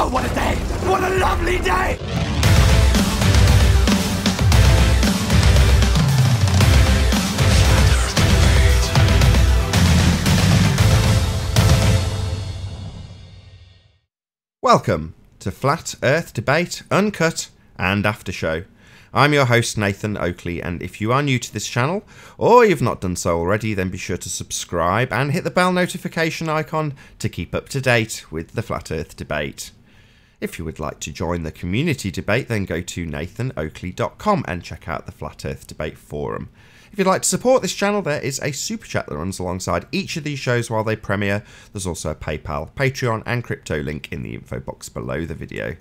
Oh, what a day! What a lovely day! Welcome to Flat Earth Debate, Uncut and After Show. I'm your host Nathan Oakley, and if you are new to this channel, or you've not done so already, then be sure to subscribe and hit the bell notification icon to keep up to date with the Flat Earth Debate. If you would like to join the community debate, then go to nathanoakley.com and check out the Flat Earth Debate forum. If you'd like to support this channel, there is a super chat that runs alongside each of these shows while they premiere. There's also a PayPal, Patreon and crypto link in the info box below the video.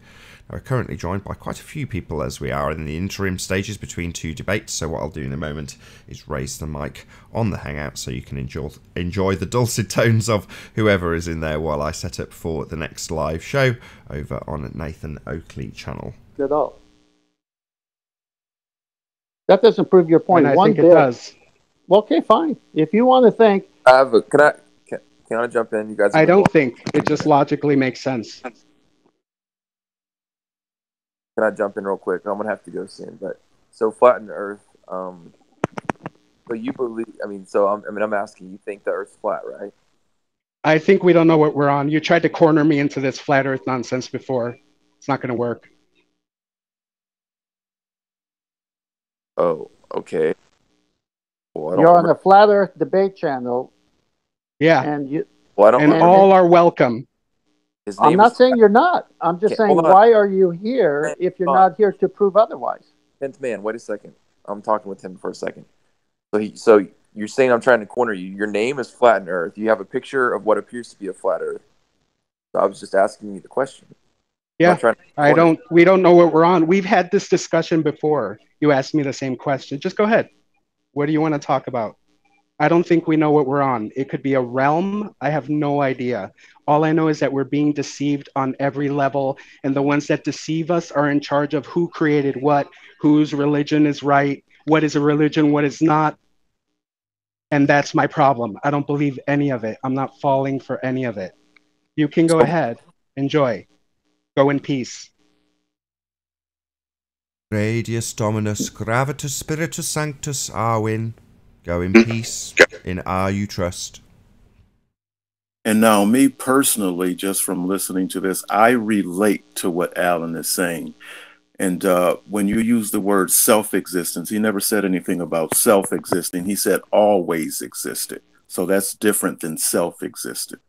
Now, we're currently joined by quite a few people as we are in the interim stages between two debates, so what I'll do in a moment is raise the mic on the Hangout so you can enjoy the dulcet tones of whoever is in there while I set up for the next live show over on Nathan Oakley channel. At all. That doesn't prove your point. I think it does. Well, okay, fine. If you want to think, can I jump in? You guys. I don't think it just logically makes sense. Can I jump in real quick? I'm gonna have to go soon, but so flatten Earth. So you believe? I'm asking. You think the Earth's flat, right? I think we don't know what we're on. You tried to corner me into this flat Earth nonsense before. It's not going to work. Oh, okay. Well, you're on the Flat Earth Debate channel. Yeah. And you. Well, I don't and all are welcome. I'm not saying you're not. I'm just saying, why are you here if you're not here to prove otherwise? 10th man, wait a second. I'm talking with him for a second. So you're saying I'm trying to corner you. Your name is Flatten Earth. You have a picture of what appears to be a flat Earth. So I was just asking you the question. Yeah, we don't know what we're on. We've had this discussion before. You asked me the same question. Just go ahead. What do you want to talk about? I don't think we know what we're on. It could be a realm. I have no idea. All I know is that we're being deceived on every level, and the ones that deceive us are in charge of who created what, whose religion is right, what is a religion, what is not. And that's my problem. I don't believe any of it. I'm not falling for any of it. You can go ahead. Enjoy. Go in peace. Radius Dominus Gravitus Spiritus Sanctus Arwin. Go in peace, in R you trust. And now, me personally, just from listening to this, I relate to what Alan is saying. And when you use the word self-existence, he never said anything about self-existing. He said always existed. So that's different than self-existed.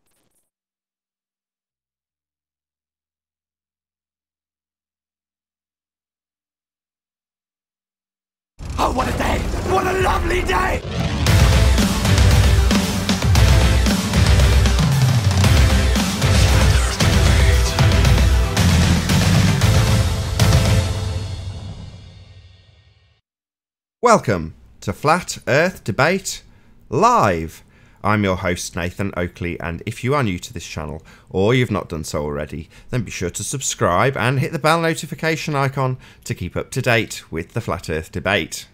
Oh, what a day! What a lovely day! Welcome to Flat Earth Debate Live. I'm your host Nathan Oakley, and if you are new to this channel, or you've not done so already, then be sure to subscribe and hit the bell notification icon to keep up to date with the Flat Earth Debate.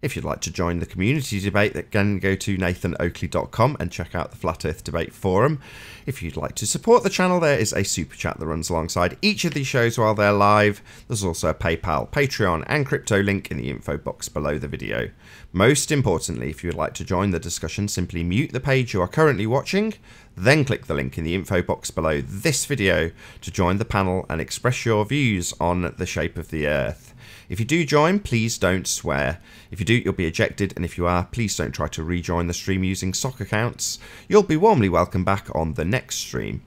If you'd like to join the community debate, then go to nathanoakley.com and check out the Flat Earth Debate forum. If you'd like to support the channel, there is a super chat that runs alongside each of these shows while they're live. There's also a PayPal, Patreon and crypto link in the info box below the video. Most importantly, if you'd like to join the discussion, simply mute the page you are currently watching, then click the link in the info box below this video to join the panel and express your views on the shape of the Earth. If you do join, please don't swear. If you do, you'll be ejected, and if you are, please don't try to rejoin the stream using sock accounts. You'll be warmly welcome back on the next stream.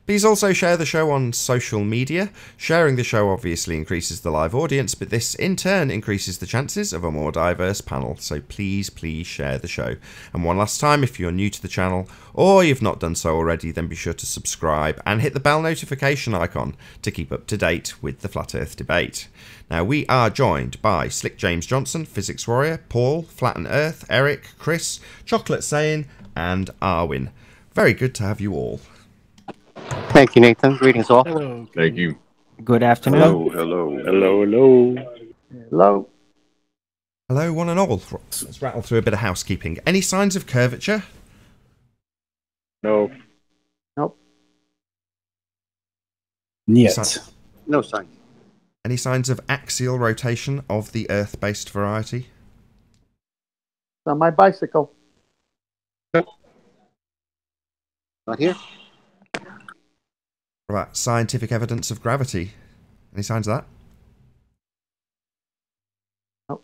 Please also share the show on social media. Sharing the show obviously increases the live audience, but this in turn increases the chances of a more diverse panel, so please share the show. And one last time, if you're new to the channel, or you've not done so already, then be sure to subscribe and hit the bell notification icon to keep up to date with the Flat Earth Debate. Now, we are joined by Slick James Johnson, Physics Warrior, Paul, Flatten Earth, Eric, Chris, Chocolate Sayin, and Arwin. Very good to have you all. Thank you, Nathan. Greetings all. Hello. Thank you. Good afternoon. hello. Hello, one and all. Let's rattle through a bit of housekeeping. Any signs of curvature? No. Nope. Niet. No sign. Any signs of axial rotation of the Earth-based variety? On my bicycle. Not here. What about scientific evidence of gravity? Any signs of that? Nope.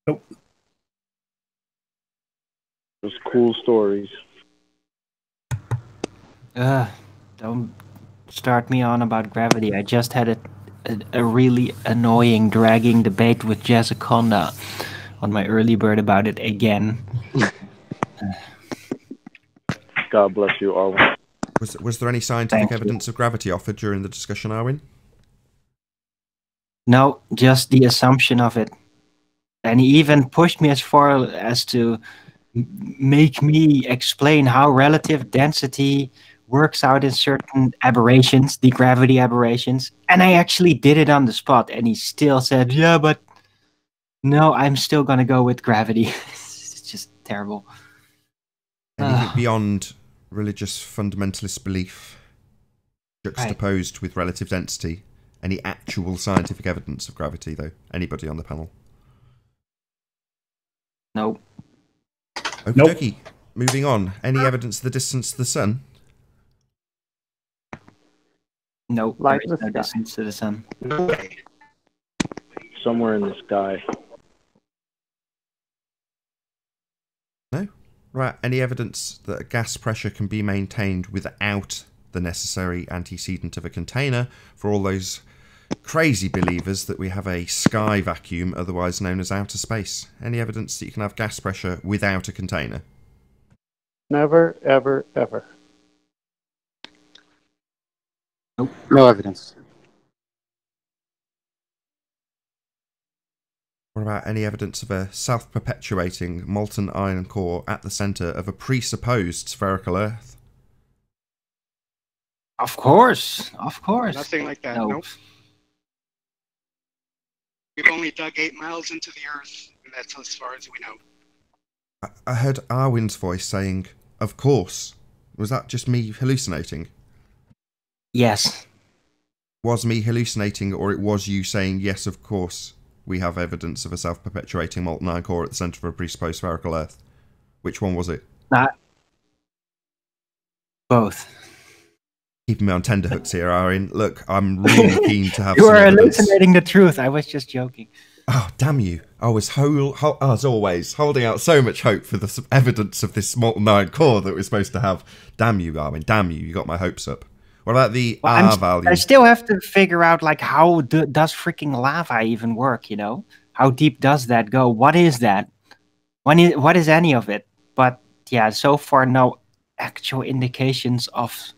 Nope. Those cool stories. Don't start me on about gravity. I just had a really annoying dragging debate with Jazzaconda on my early bird about it again. God bless you, Arwen. Was there any scientific evidence of gravity offered during the discussion, Arwen? No, just the assumption of it. And he even pushed me as far as to make me explain how relative density works out in certain aberrations, the gravity aberrations. And I actually did it on the spot, and he still said, yeah, but no, I'm still going to go with gravity. It's just terrible. Anything beyond religious fundamentalist belief juxtaposed with relative density? Any actual scientific evidence of gravity, though? Anybody on the panel? No. Okie dokie. Moving on. Any evidence of the distance to the sun? No, there is no distance to the sun. No way. Somewhere in the sky. No? Right. Any evidence that a gas pressure can be maintained without the necessary antecedent of a container for all those crazy believers that we have a sky vacuum, otherwise known as outer space? Any evidence that you can have gas pressure without a container? Never, ever, ever. Nope. No evidence. What about any evidence of a self-perpetuating molten iron core at the centre of a presupposed spherical Earth? Of course, of course. Nothing like that. No. Nope. We've only dug 8 miles into the Earth, and that's as far as we know. I heard Arwen's voice saying, "Of course." Was that just me hallucinating? Yes. Was me hallucinating, or it was you saying, "Yes, of course, we have evidence of a self-perpetuating molten iron core at the centre of a presupposed spherical Earth"? Which one was it? Both. Keeping me on tenterhooks here, Arwen. Look, I'm really keen to have You some are evidence. hallucinating the truth. I was just joking. Oh, damn you. I was, as always, holding out so much hope for the evidence of this molten iron core that we're supposed to have. Damn you, Arwen. Damn you. You got my hopes up. What about the R value? I still have to figure out, like, how does freaking lava even work, you know? How deep does that go? What is that? What is any of it? But, yeah, so far, no actual indications of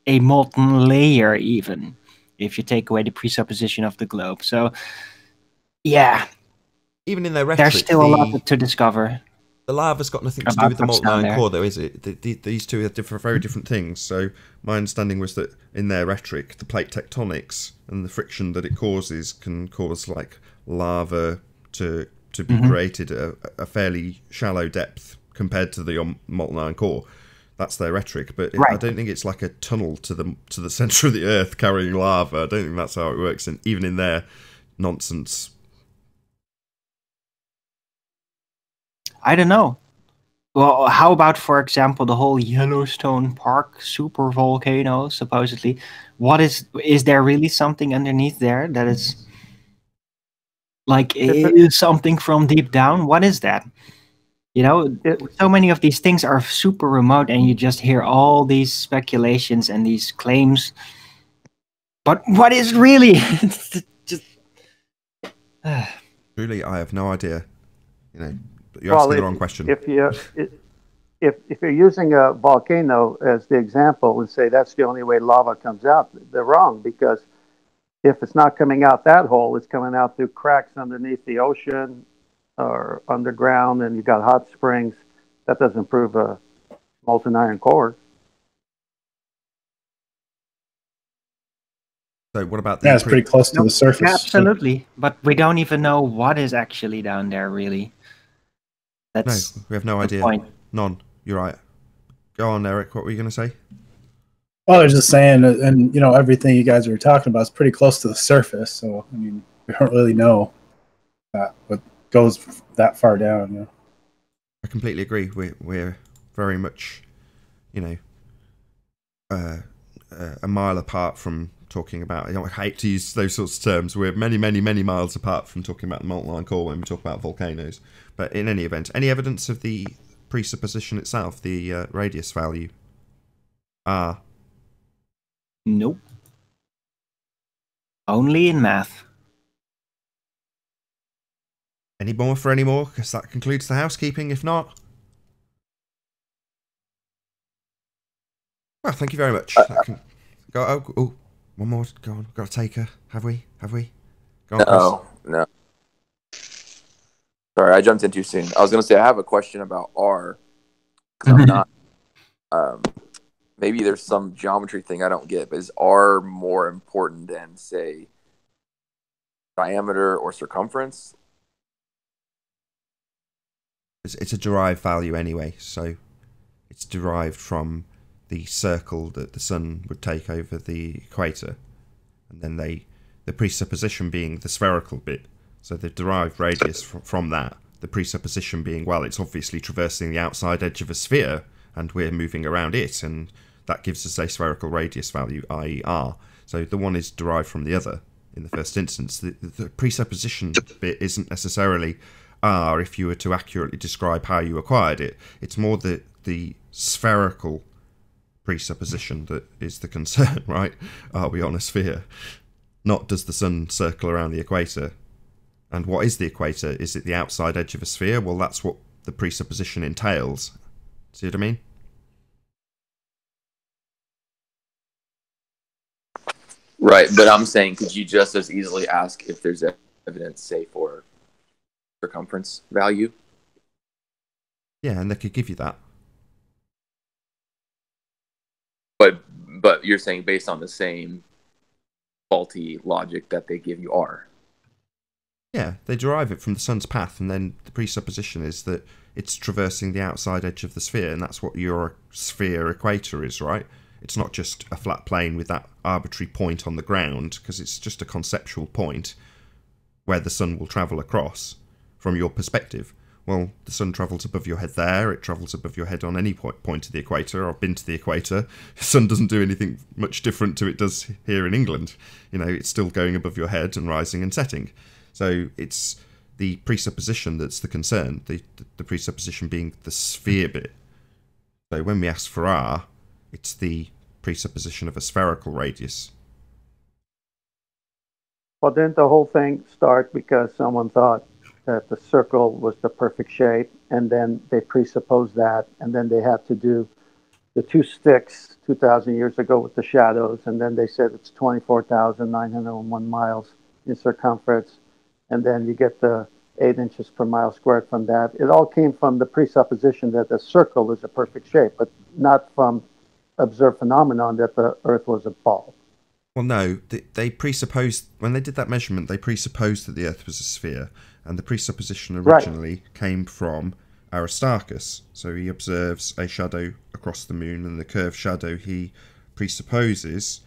a molten layer, even, if you take away the presupposition of the globe. So, yeah. Even in their rhetoric, there's still a lot to discover. The lava's got nothing to do with the molten iron core, though, is it? These two are very different things. So my understanding was that in their rhetoric, the plate tectonics and the friction that it causes can cause like lava to be created at a fairly shallow depth compared to the molten iron core. That's their rhetoric, but I don't think it's like a tunnel to the centre of the Earth carrying lava. I don't think that's how it works, and even in their nonsense. I don't know. Well, how about, for example, the whole Yellowstone Park super volcano, supposedly? What is there really something underneath there that is like is something from deep down? What is that? You know, so many of these things are super remote, and you just hear all these speculations and these claims. But what is really? Just Truly, I have no idea. You know, you're asking the wrong question. If you're using a volcano as the example and say that's the only way lava comes out, they're wrong, because if it's not coming out that hole, it's coming out through cracks underneath the ocean or underground, and you've got hot springs. That doesn't prove a molten iron core. So what about it's pretty close to the surface. Absolutely, but we don't even know what is actually down there, really. That's we have no idea. Point. None. You're right. Go on, Eric. What were you going to say? Well, I was just saying, and you know, everything you guys were talking about is pretty close to the surface. So I mean, we don't really know that what goes that far down. You know? I completely agree. We're very much, you know, a mile apart from talking about. I hate to use those sorts of terms. We're many, many, many miles apart from talking about the molten line core when we talk about volcanoes. But in any event, any evidence of the presupposition itself, the radius value? Nope. Only in math. Any more for any more? Because that concludes the housekeeping. If not, well, thank you very much. That can go. Oh, one more. Go on. Got a taker. Have we? Go on, No. Sorry, I jumped in too soon. I was going to say I have a question about R. Because I'm not. Maybe there's some geometry thing I don't get, but is R more important than, say, diameter or circumference? It's a derived value anyway, so it's derived from the circle that the sun would take over the equator, and then the presupposition being the spherical bit. So the derived radius from that, the presupposition being, well, it's obviously traversing the outside edge of a sphere, and we're moving around it, and that gives us a spherical radius value, i.e. r. So the one is derived from the other in the first instance. The presupposition bit isn't necessarily r if you were to accurately describe how you acquired it. It's more the spherical presupposition that is the concern, right? Are we on a sphere? Not does the sun circle around the equator? And what is the equator? Is it the outside edge of a sphere? Well, that's what the presupposition entails. See what I mean? Right, but I'm saying, could you just as easily ask if there's evidence, say, for circumference value? Yeah, and they could give you that. But you're saying based on the same faulty logic that they give you R. Yeah, they derive it from the sun's path, and then the presupposition is that it's traversing the outside edge of the sphere, and that's what your sphere equator is, right? It's not just a flat plane with that arbitrary point on the ground, because it's just a conceptual point where the sun will travel across from your perspective. Well, the sun travels above your head there, it travels above your head on any point of the equator. I've been to the equator. The sun doesn't do anything much different to it does here in England. You know, it's still going above your head and rising and setting. So it's the presupposition that's the concern, the presupposition being the sphere bit. So when we ask for R, it's the presupposition of a spherical radius. Well, didn't the whole thing start because someone thought that the circle was the perfect shape, and then they presupposed that, and then they had to do the two sticks 2,000 years ago with the shadows, and then they said it's 24,901 miles in circumference, and then you get the 8 inches per mile squared from that. It all came from the presupposition that the circle is a perfect shape, but not from observed phenomenon that the Earth was a ball. Well, no, they presupposed, when they did that measurement, they presupposed that the Earth was a sphere, and the presupposition originally came from Aristarchus. So he observes a shadow across the moon, and the curved shadow he presupposes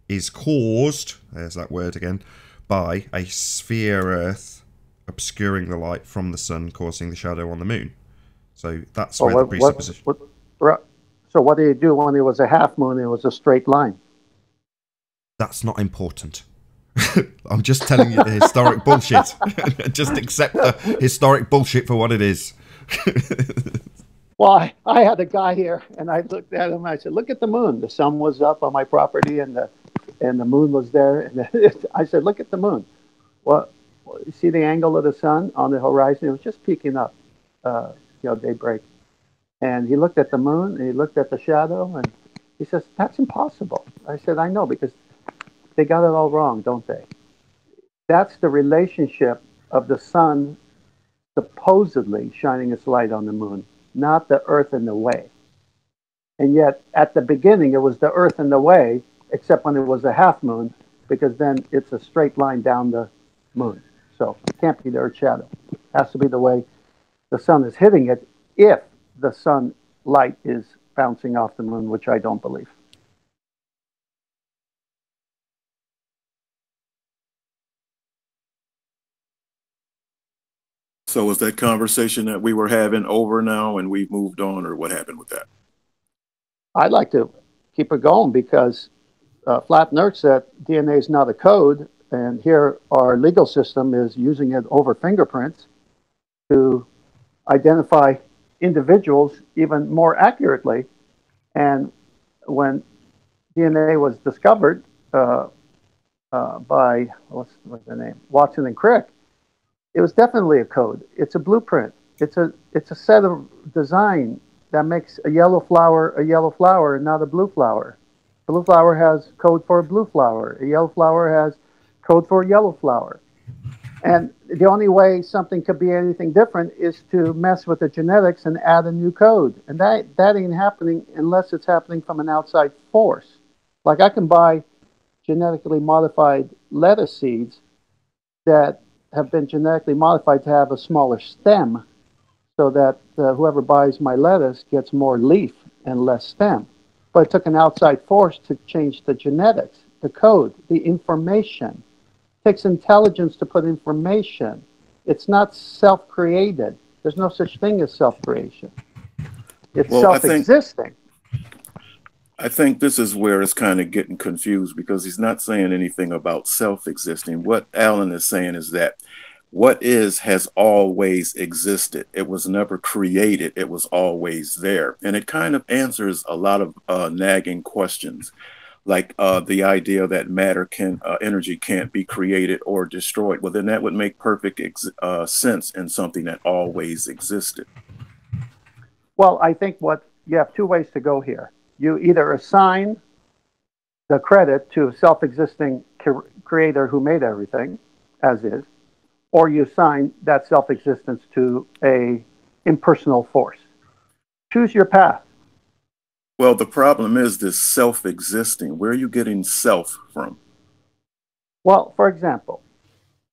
is caused, there's that word again, by a sphere Earth obscuring the light from the sun, causing the shadow on the moon. So that's where the presupposition... So what did he do when it was a half moon? It was a straight line. That's not important. I'm just telling you the historic bullshit. Just accept the historic bullshit for what it is. Well, I had a guy here, and I looked at him. And I said, "Look at the moon. The sun was up on my property, and the moon was there." And I said, "Look at the moon. Well, you see the angle of the sun on the horizon? It was just peeking up, daybreak." And he looked at the moon, and he looked at the shadow, and he says, "That's impossible." I said, "I know, because they got it all wrong, don't they?" That's the relationship of the sun supposedly shining its light on the moon, not the Earth in the way. And yet, at the beginning, it was the Earth in the way, except when it was a half moon, because then it's a straight line down the moon. So it can't be the Earth's shadow. It has to be the way the sun is hitting it, if the sun light is bouncing off the moon, which I don't believe. So was that conversation that we were having over now and we've moved on, or what happened with that? I'd like to keep it going because Flat Earth said DNA is not a code, and here our legal system is using it over fingerprints to identify individuals even more accurately. And when DNA was discovered by, what's the name, Watson and Crick, it was definitely a code. It's a blueprint. It's a set of design that makes a yellow flower and not a blue flower. Blue flower has code for a blue flower. A yellow flower has code for a yellow flower. And the only way something could be anything different is to mess with the genetics and add a new code. And that ain't happening unless it's happening from an outside force. Like I can buy genetically modified lettuce seeds that have been genetically modified to have a smaller stem so that whoever buys my lettuce gets more leaf and less stem. But it took an outside force to change the genetics, the code, the information. It takes intelligence to put information. It's not self-created. There's no such thing as self-creation. It's self-existing. I think this is where it's kind of getting confused because he's not saying anything about self-existing. What Alan is saying is that what is has always existed. It was never created. It was always there. And it kind of answers a lot of nagging questions, like the idea that energy can't be created or destroyed. Well, then that would make perfect sense in something that always existed. Well, I think you have two ways to go here. You either assign the credit to a self-existing creator who made everything, as is, or you assign that self-existence to a impersonal force. Choose your path. Well, the problem is this self-existing. Where are you getting self from? Well, for example,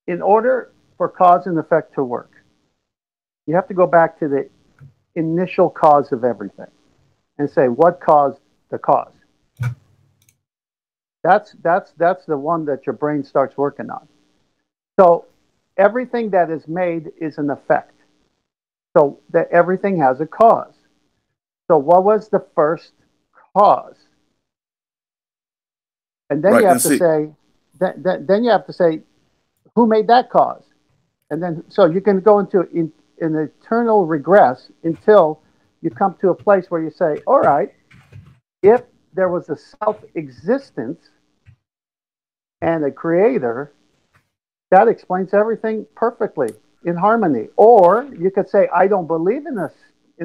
in order for cause and effect to work, you have to go back to the initial cause of everything and say, what caused the cause? That's the one that your brain starts working on. So everything that is made is an effect. So that everything has a cause. So what was the first cause? And then you have to say, then you have to say, who made that cause? And then, so you can go into an eternal regress until you come to a place where you say, all right, if there was a self-existence and a creator, that explains everything perfectly in harmony. Or you could say, I don't believe in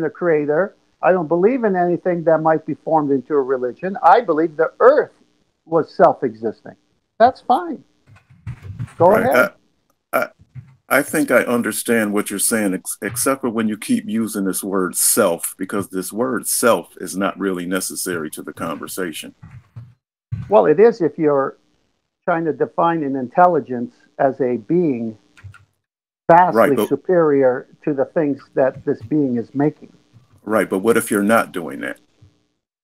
a creator. I don't believe in anything that might be formed into a religion. I believe the earth was self-existing. That's fine. Go ahead. I think I understand what you're saying, except for when you keep using this word self, because this word self is not really necessary to the conversation. Well, it is if you're trying to define an intelligence as a being vastly superior to the things that this being is making. Right, but what if you're not doing that?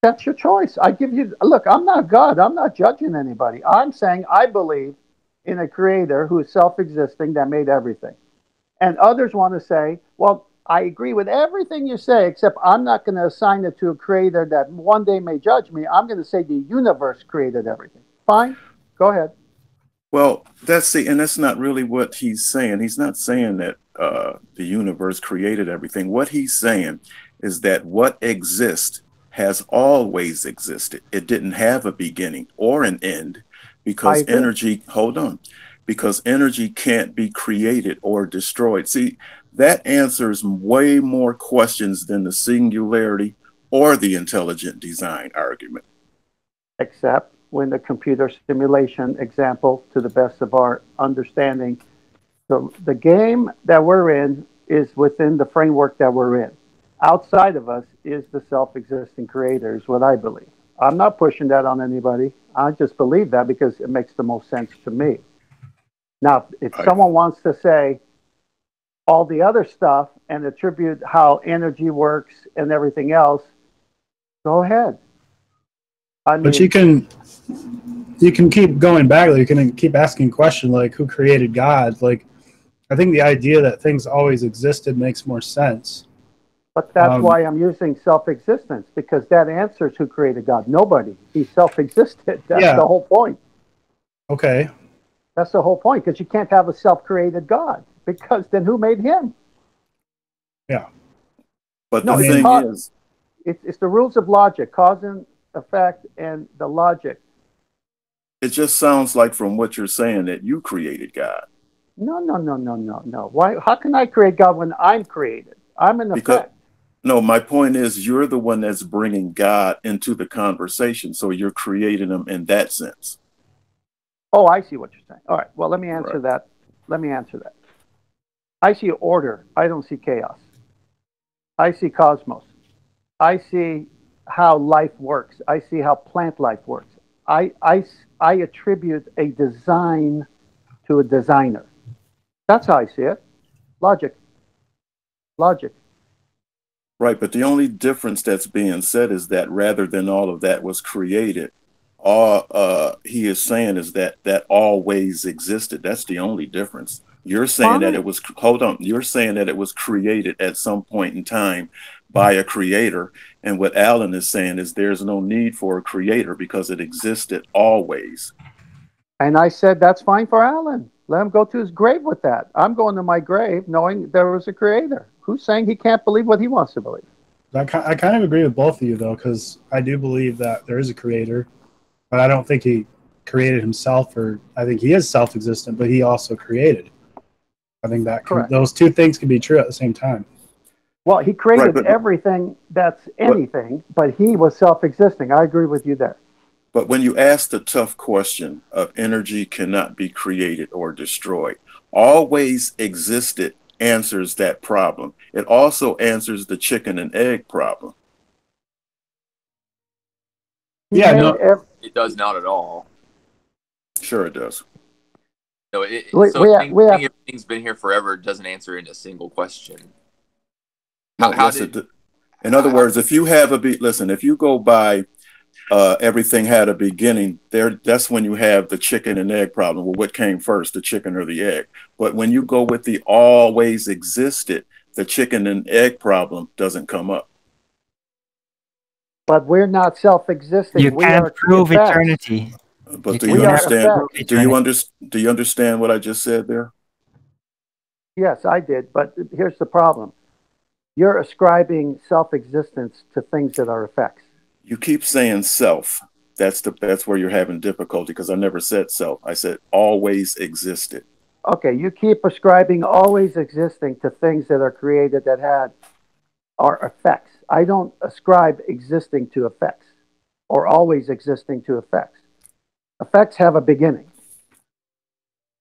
That's your choice. I give you, look, I'm not God. I'm not judging anybody. I'm saying I believe in a creator who is self-existing that made everything. And others want to say, well, I agree with everything you say, except I'm not going to assign it to a creator that one day may judge me. I'm going to say the universe created everything. Fine, go ahead. Well, and that's not really what he's saying. He's not saying that the universe created everything. What he's saying is that what exists has always existed. It didn't have a beginning or an end because because energy can't be created or destroyed. See, that answers way more questions than the singularity or the intelligent design argument. Except when the computer simulation example, to the best of our understanding, the game that we're in is within the framework that we're in. Outside of us is the self-existing creator, is what I believe. I'm not pushing that on anybody. I just believe that because it makes the most sense to me. Now, if someone wants to say all the other stuff and attribute how energy works and everything else, go ahead. But you can keep going back. You can keep asking questions like, who created God? Like, I think the idea that things always existed makes more sense. But that's why I'm using self-existence, because that answers who created God. Nobody. He self-existed. That's the whole point. Okay. That's the whole point, because you can't have a self-created God, because then who made him? Yeah. But the thing is, it's the rules of logic, cause and effect, and the logic. it just sounds like from what you're saying that you created God. No. Why? How can I create God when I'm created? I'm an effect. No, my point is you're the one that's bringing God into the conversation, so you're creating him in that sense. Oh, I see what you're saying. All right. Well, let me answer that. I see order. I don't see chaos. I see cosmos. I see how life works. I see how plant life works. I attribute a design to a designer. That's how I see it. Logic. Right, but the only difference that's being said is that rather than all of that was created, all he is saying is that always existed. That's the only difference. You're saying that it was, you're saying that it was created at some point in time by a creator. And what Alan is saying is there's no need for a creator because it existed always. And I said, that's fine for Alan. Let him go to his grave with that. I'm going to my grave knowing there was a creator. Who's saying he can't believe what he wants to believe? I kind of agree with both of you, though, because I do believe that there is a creator, but I don't think he created himself, or I think he is self-existent, but he also created. I think that those two things can be true at the same time. Well, he created everything that's anything, but he was self-existing. I agree with you there. But when you ask the tough question of energy cannot be created or destroyed, always existed answers that problem. It also answers the chicken and egg problem. Yeah, no, it does not at all. Sure it does. No, everything's been here forever doesn't answer in a single question. In other words, if you have if you go by everything had a beginning, that's when you have the chicken and egg problem. Well, what came first, the chicken or the egg? But when you go with the always existed, the chicken and egg problem doesn't come up. But we're not self-existing. You can't prove eternity. But do you understand? Do you understand what I just said there? Yes, I did. But here's the problem: you're ascribing self-existence to things that are effects. You keep saying self. That's where you're having difficulty, because I never said self. I said always existed. Okay, you keep ascribing always existing to things that are created that are effects. I don't ascribe existing to effects or always existing to effects. Effects have a beginning.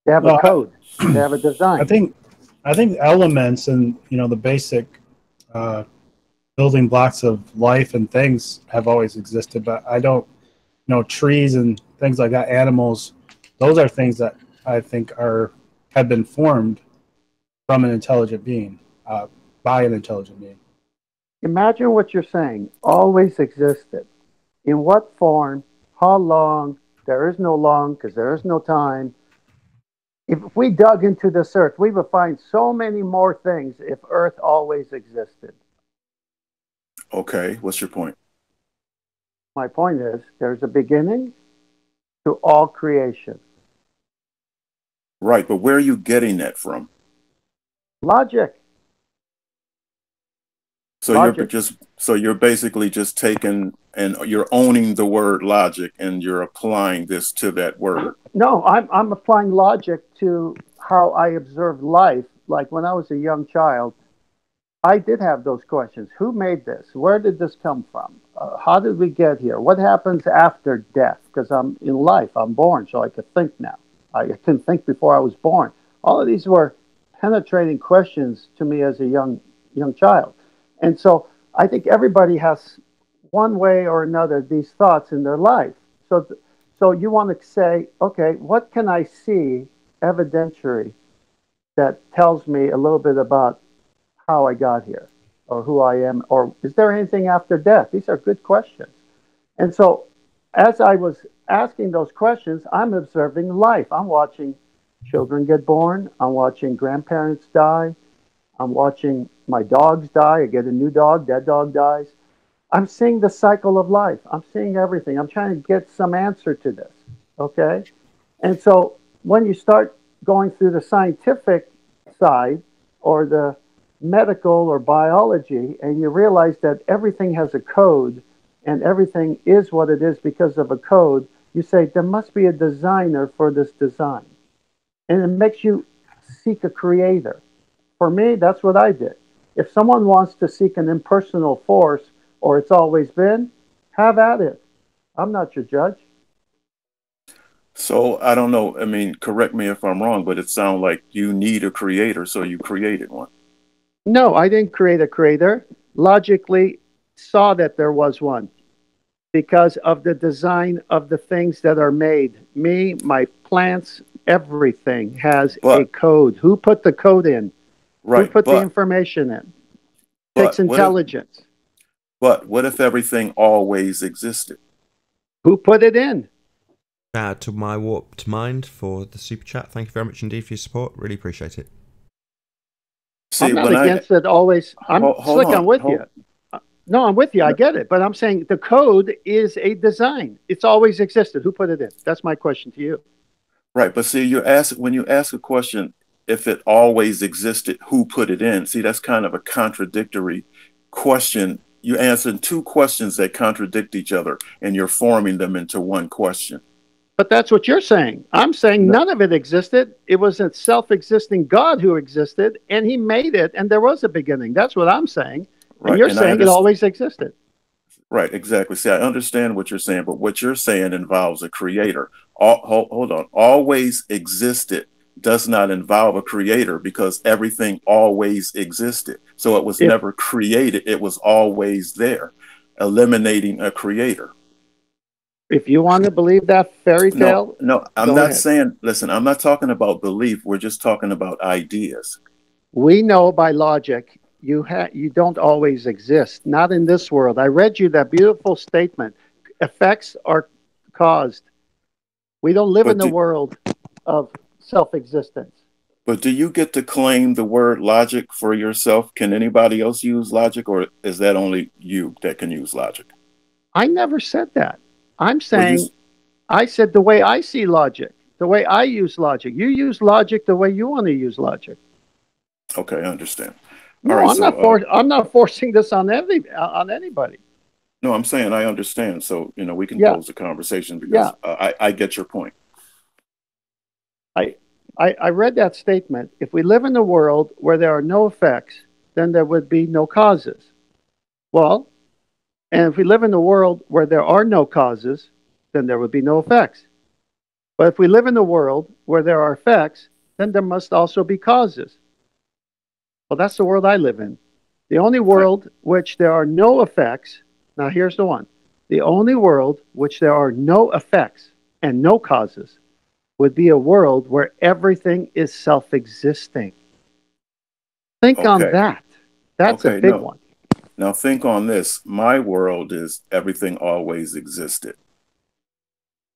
They have a code. They have a design. I think elements and the basic building blocks of life and things have always existed, but I don't trees and things like that, animals, those are things that I think have been formed from an intelligent being, by an intelligent being. Imagine what you're saying. Always existed. In what form? How long? There is no long, because there is no time. If we dug into this earth, we would find so many more things if earth always existed. Okay, what's your point? My point is, there's a beginning to all creation. Right, but where are you getting that from? Logic. So you're basically just taking and you're owning the word logic and you're applying this to that word. No, I'm applying logic to how I observe life. Like when I was a young child, I did have those questions. Who made this? Where did this come from? How did we get here? What happens after death? Because I'm in life. I'm born, so I could think now. I couldn't think before I was born. All of these were penetrating questions to me as a young child. And so I think everybody has one way or another these thoughts in their life. So you want to say, okay, what can I see evidentiary that tells me a little bit about how I got here or who I am, or is there anything after death? These are good questions. And so as I was asking those questions, I'm observing life. I'm watching children get born. I'm watching grandparents die. I'm watching my dogs die. I get a new dog, that dog dies. I'm seeing the cycle of life. I'm seeing everything. I'm trying to get some answer to this. Okay? And so when you start going through the scientific side or the medical or biology, and you realize that everything has a code and everything is what it is because of a code, you say there must be a designer for this design. And it makes you seek a creator. For me, that's what I did. If someone wants to seek an impersonal force, or it's always been, have at it. I'm not your judge. So I don't know. I mean, correct me if I'm wrong, but it sounds like you need a creator, so you created one. No, I didn't create a creator. Logically saw that there was one because of the design of the things that are made. Me, my plants, everything has a code. Who put the code in? Right. Who put the information in? Takes intelligence. But what if everything always existed? Who put it in? Shout out to my warped mind for the super chat. Thank you very much indeed for your support. Really appreciate it. See, I'm not against it always. I'm with you. No, I'm with you. I get it. But I'm saying the code is a design. It's always existed. Who put it in? That's my question to you. Right. But see, when you ask a question, if it always existed, who put it in? See, that's kind of a contradictory question. You're answering two questions that contradict each other, and you're forming them into one question. But that's what you're saying. I'm saying none of it existed. It was a self-existing God who existed, and he made it, and there was a beginning. That's what I'm saying. Right. And you're saying it always existed. Right, exactly. See, I understand what you're saying, but what you're saying involves a creator. Hold on. Always existed does not involve a creator because everything always existed. So it was never created. It was always there, eliminating a creator. If you want to believe that fairy tale, no, I'm not saying, listen, I'm not talking about belief. We're just talking about ideas. We know by logic you don't always exist, not in this world. I read you that beautiful statement. Effects are caused. We don't live in the world of self-existence. But do you get to claim the word logic for yourself? Can anybody else use logic, or is that only you that can use logic? I never said that. I'm saying, I said the way I see logic, the way I use logic. You use logic the way you want to use logic. Okay, I understand. No, all right, I'm not forcing this on anybody. No, I'm saying I understand. So, we can close the conversation because I get your point. I read that statement. If we live in a world where there are no effects, then there would be no causes. Well, and if we live in a world where there are no causes, then there would be no effects. But if we live in a world where there are effects, then there must also be causes. Well, that's the world I live in. The only world which there are no effects, now here's the one. The only world which there are no effects and no causes would be a world where everything is self-existing. Think on that. That's a big one. Now think on this. My world is everything always existed.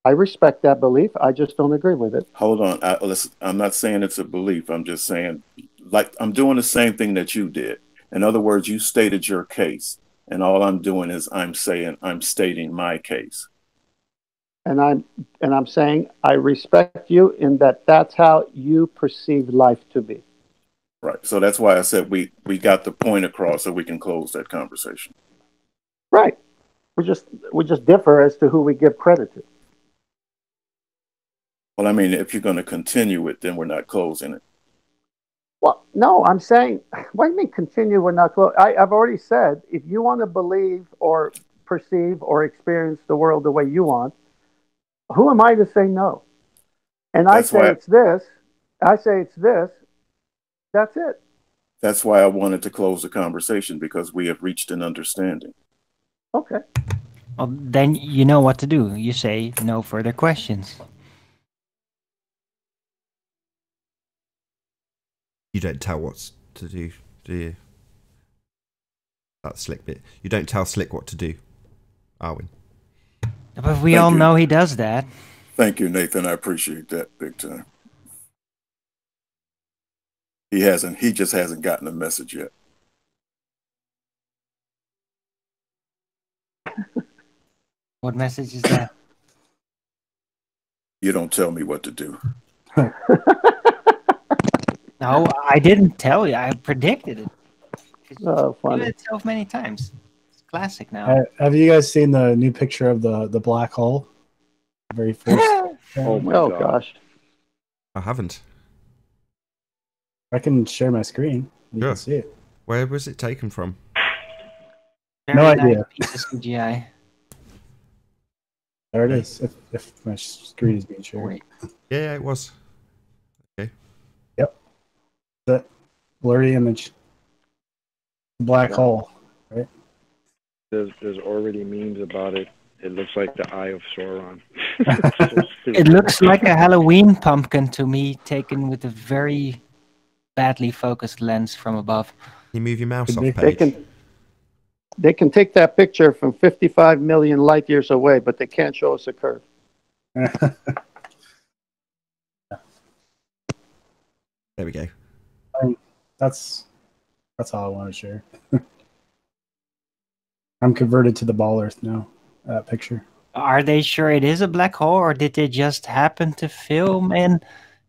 I respect that belief. I just don't agree with it. Hold on. I'm not saying it's a belief. I'm just saying, like, I'm doing the same thing that you did. In other words, you stated your case, and all I'm doing is I'm stating my case. And I'm saying I respect you in that that's how you perceive life to be. Right. So that's why I said we got the point across so we can close that conversation. Right. We just differ as to who we give credit to. Well, I mean, if you're going to continue it, then we're not closing it. Well, no, I'm saying, what do you mean continue? We're not close. I've already said, if you want to believe or perceive or experience the world the way you want, who am I to say no? And I say it's this. I say it's this. That's it. That's why I wanted to close the conversation, because we have reached an understanding. Okay. Well, then you know what to do. You say no further questions. You don't tell what to do you? That's Slick bit. You don't tell Slick what to do, Arwin. But we all know he does that. Thank you, Nathan. I appreciate that big time. He hasn't. He just hasn't gotten the message yet. What message is that? You don't tell me what to do. No, I didn't tell you. I predicted it. Oh, It's funny. itself many times. It's classic now. Have you guys seen the new picture of the black hole? Very first. Oh my Oh god. gosh. I haven't. I can share my screen. You Sure. can see it. Where was it taken from? Very No nice idea. piece of CGI. There it is. If my screen is being shared. Wait. Yeah, it was. That blurry image. Black Yeah. hole. Right? There's already memes about it. It looks like the Eye of Sauron. It looks like a Halloween pumpkin to me, taken with a very badly focused lens from above. Can you move your mouse Could off be. page? They can take that picture from 55 million light years away, but they can't show us a curve. There we go. That's all I want to share. I'm converted to the ball earth now. That picture. Are they sure it is a black hole, or did they just happen to film an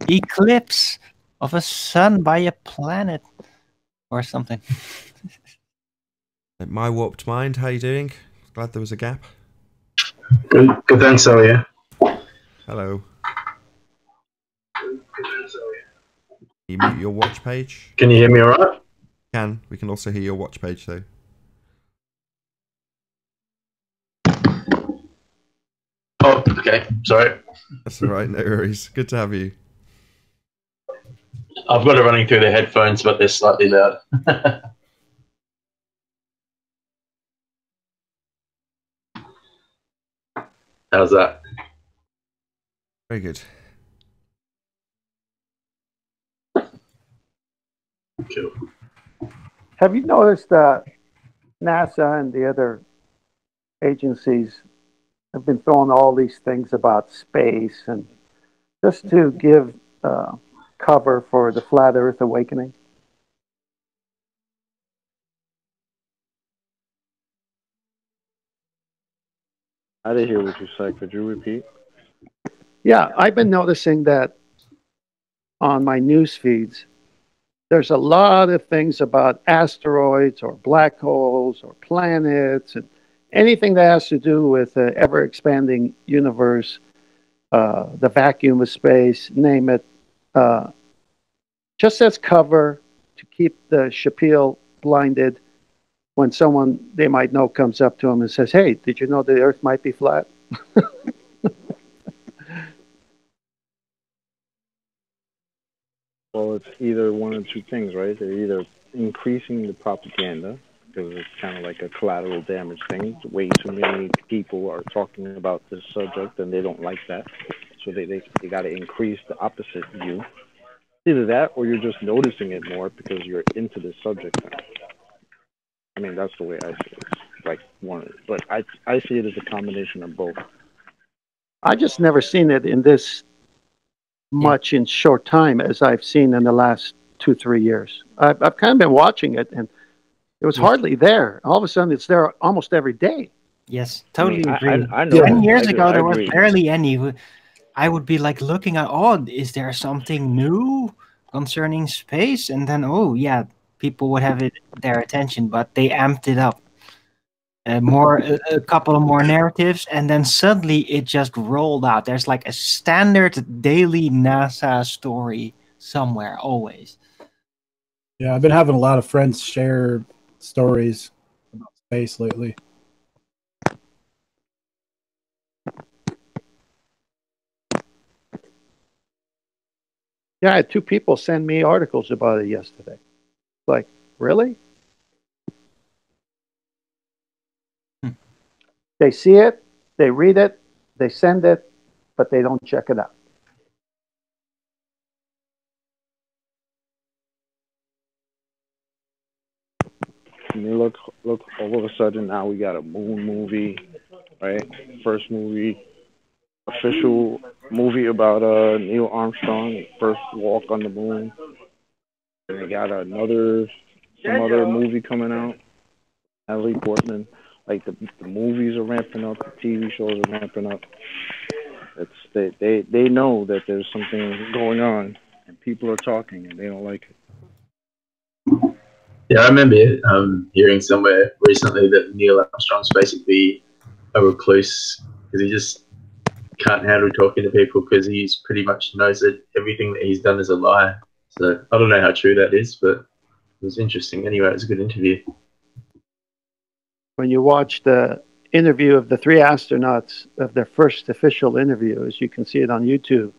eclipse of a sun by a planet or something? My warped mind, how you doing? Glad there was a gap. Good, thanks, how are you? Hello. You mute your watch page? Can you hear me all right? Can. We can also hear your watch page though. Oh, okay, sorry. That's all right, no worries. Good to have you. I've got it running through the headphones, but they're slightly loud. How's that? Very good. Cool. Have you noticed that NASA and the other agencies have been throwing all these things about space and just to give cover for the flat Earth awakening? I didn't hear what you said. Could you repeat? Yeah, I've been noticing that on my news feeds. There's a lot of things about asteroids or black holes or planets and anything that has to do with the ever expanding universe, the vacuum of space, name it, just as cover to keep the Shapil blinded when someone they might know comes up to them and says, "Hey, did you know the Earth might be flat?" Well, it's either one of two things, right? They're either increasing the propaganda, because it's kind of like a collateral damage thing. Way too many people are talking about this subject, and they don't like that. So they got to increase the opposite view. Either that, or you're just noticing it more because you're into this subject now. I mean, that's the way I see it. Like one, but I see it as a combination of both. I just never seen it in this much in short time as I've seen in the last 2-3 years. I've kind of been watching it, and it was hardly there. All of a sudden, it's there almost every day. Yes, totally I agree. I know. 10 years I do, ago, I there was agree. barely any. I would be like looking at, oh, is there something new concerning space? And then, oh, yeah, people would have it their attention, but they amped it up. A couple of more narratives, and then suddenly it just rolled out. There's like a standard daily NASA story somewhere, always. Yeah, I've been having a lot of friends share stories about space lately. Yeah, I had 2 people send me articles about it yesterday. Like, really? They see it, they read it, they send it, but they don't check it out. I mean, look! All of a sudden now we got a moon movie, right? First movie, official movie about Neil Armstrong, first walk on the moon. And they got some other movie coming out. Natalie Portman. Like the movies are ramping up, the TV shows are ramping up. They know that there's something going on, and people are talking, and they don't like it. Yeah, I remember hearing somewhere recently that Neil Armstrong's basically a recluse because he just can't handle talking to people because he's pretty much knows that everything that he's done is a lie. So I don't know how true that is, but it was interesting. Anyway, it was a good interview. When you watch the interview of the 3 astronauts of their first official interview, as you can see it on YouTube,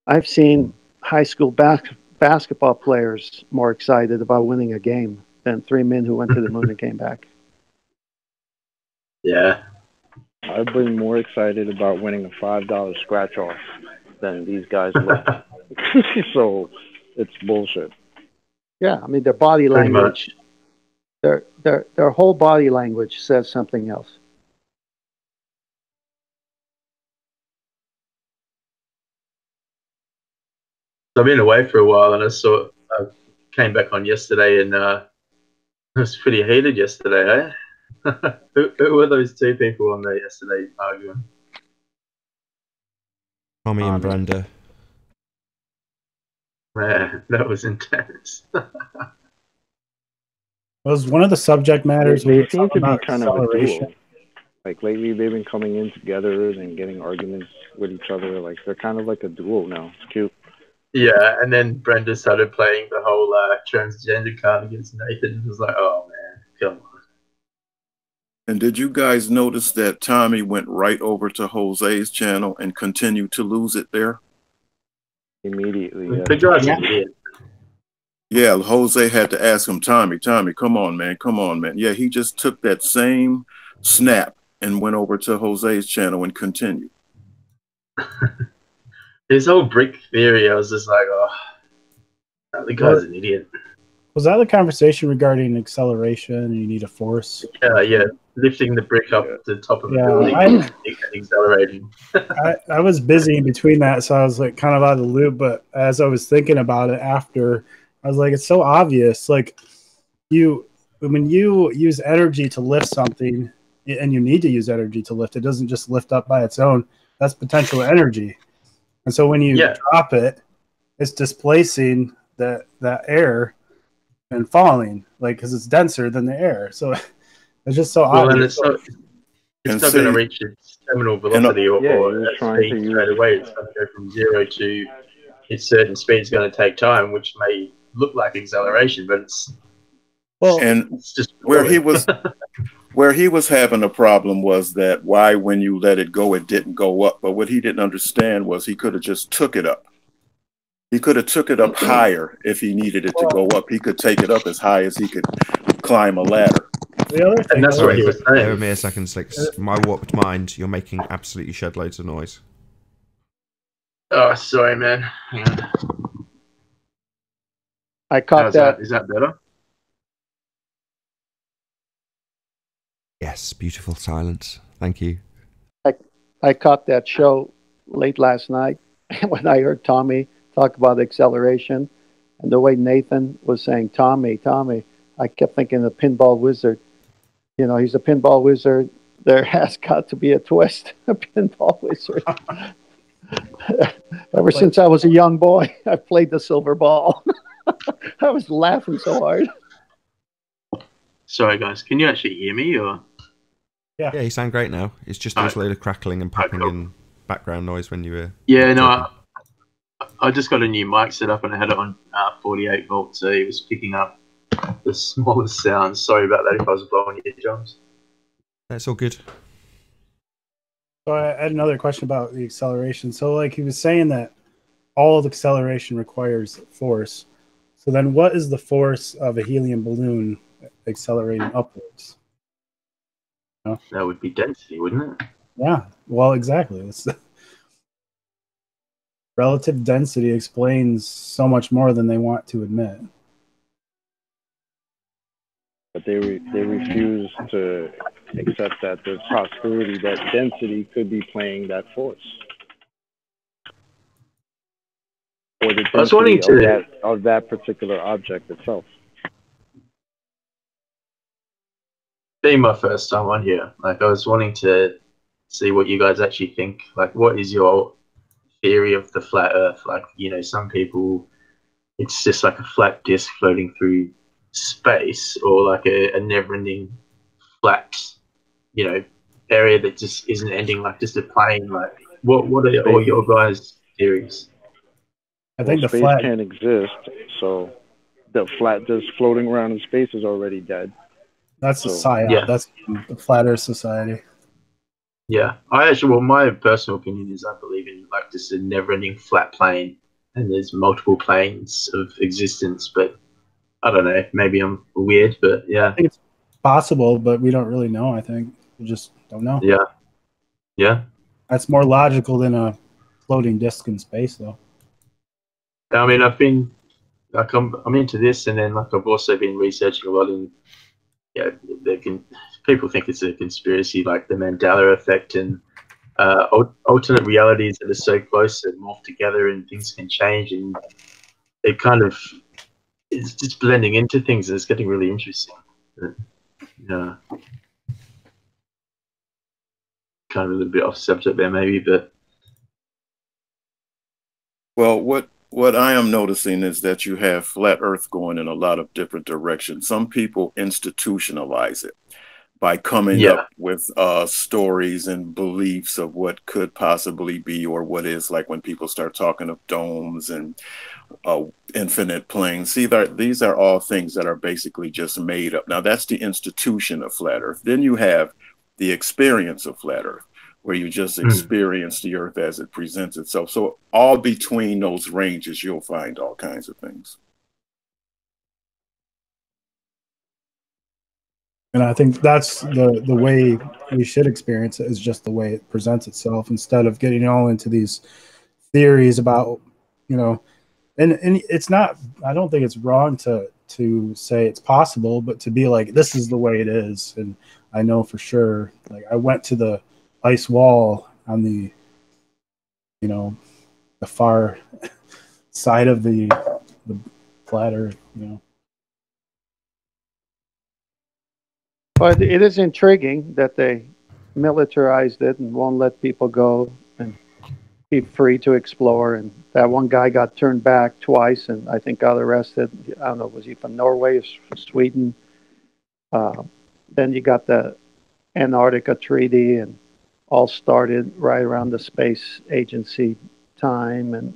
I've seen high school basketball players more excited about winning a game than 3 men who went to the moon and came back. Yeah. I've been more excited about winning a $5 scratch off than these guys look. So it's bullshit. Yeah, I mean their body Pretty language, their whole body language says something else. So I've been away for a while, and I came back on yesterday, and it was pretty heated yesterday, eh? Who were those 2 people on there yesterday arguing? Tommy and Brenda. Man, that was intense. Was one of the subject matters we were They seem talking to be about kind of a acceleration? duo. Like lately, they've been coming in together and getting arguments with each other. Like they're kind of like a duo now. It's cute. Yeah, and then Brenda started playing the whole transgender card against Nathan. It was like, oh man, come on. And did you guys notice that Tommy went right over to Jose's channel and continued to lose it there? Immediately. The guy's an idiot. Yeah, Jose had to ask him, Tommy, come on, man, come on, man. Yeah, he just took that same snap and went over to Jose's channel and continued. His whole brick theory, I was just like, oh, the guy's an idiot. Was that the conversation regarding acceleration and you need a force? Yeah, lifting the brick up to the top of the Yeah, building and accelerating. I was busy in between that, so I was like kind of out of the loop. But as I was thinking about it after, I was like, it's so obvious. Like when you use energy to lift something, and you need to use energy to lift, it doesn't just lift up by its own. That's potential energy. And so when you drop it, it's displacing that air and falling, like, because it's denser than the air. So it's just so obvious. And it's not going to reach its terminal velocity or speed straight away. It's going to go from 0 to its certain speed. Is going to take time, which may look like acceleration, but it's just where he was having a problem was that why when you let it go, it didn't go up. But what he didn't understand was he could have just took it up. He could have took it up higher if he needed it to go up. He could take it up as high as he could climb a ladder. The other thing, and that's what he was saying. Bear with me a second, Slicks. My warped mind, you're making absolutely shed loads of noise. Oh, sorry, man. I caught that. Is that better? Yes, beautiful silence. Thank you. I caught that show late last night when I heard Tommy talk about acceleration, and the way Nathan was saying, Tommy, I kept thinking the pinball wizard. You know, he's a pinball wizard. There has got to be a twist, a pinball wizard. Ever since I was a young boy, I played the silver ball. I was laughing so hard. Sorry, guys. Can you actually hear me? Or yeah, you sound great now. It's just there's a load of crackling and popping in background noise when you were. Yeah, no, I just got a new mic set up and I had it on 48 volts, so it was picking up the smallest sounds. Sorry about that if I was blowing your drums. That's all good. So I had another question about the acceleration. So like he was saying that all of the acceleration requires force. So then what is the force of a helium balloon accelerating upwards? You know? That would be density, wouldn't it? Yeah, well, exactly. It's relative density explains so much more than they want to admit. But they refuse to accept that there's possibility that density could be playing that force. or the I was wanting density to of that particular object itself. being my first time on here, like I was wanting to see what you guys actually think. Like, what is your theory of the flat Earth? Like, you know, some people, it's just like a flat disk floating through space, or like a never-ending flat, you know, area that just isn't ending, like just a plane. Like, what are all your guys' theories? I think the space flat can't exist, so the flat disk floating around in space is already dead. That's a psyop. Yeah. That's the Flat Earth Society. Yeah, well, my personal opinion is I believe in like just a never-ending flat plane, and there's multiple planes of existence. But I don't know, maybe I'm weird, but yeah. I think it's possible, but we don't really know. I think we just don't know. Yeah, yeah. That's more logical than a floating disk in space, though. I mean, I've been like I'm into this, and then like I've also been researching a lot in people think it's a conspiracy, like the Mandela effect and alternate realities that are so close that morph together and things can change, and it kind of it's just blending into things, and it's getting really interesting. Yeah, kind of a little bit off subject there, maybe, but well, what I am noticing is that you have flat Earth going in a lot of different directions. Some people institutionalize it by coming up with stories and beliefs of what could possibly be or what is, like when people start talking of domes and infinite planes. See, these are all things that are basically just made up. Now, that's the institution of flat Earth. Then you have the experience of flat Earth, where you just experience the Earth as it presents itself. So all between those ranges, you'll find all kinds of things. And I think that's the way we should experience it, is just the way it presents itself, instead of getting all into these theories about, you know, and it's not, I don't think it's wrong to say it's possible, but to be like, this is the way it is. And I know for sure, like I went to the ice wall on the, you know, the far side of the flat Earth, you know. But it is intriguing that they militarized it and won't let people go and be free to explore. And that one guy got turned back twice, and I think got arrested. I don't know, was he from Norway or Sweden? Then you got the Antarctica Treaty, and all started right around the space agency time and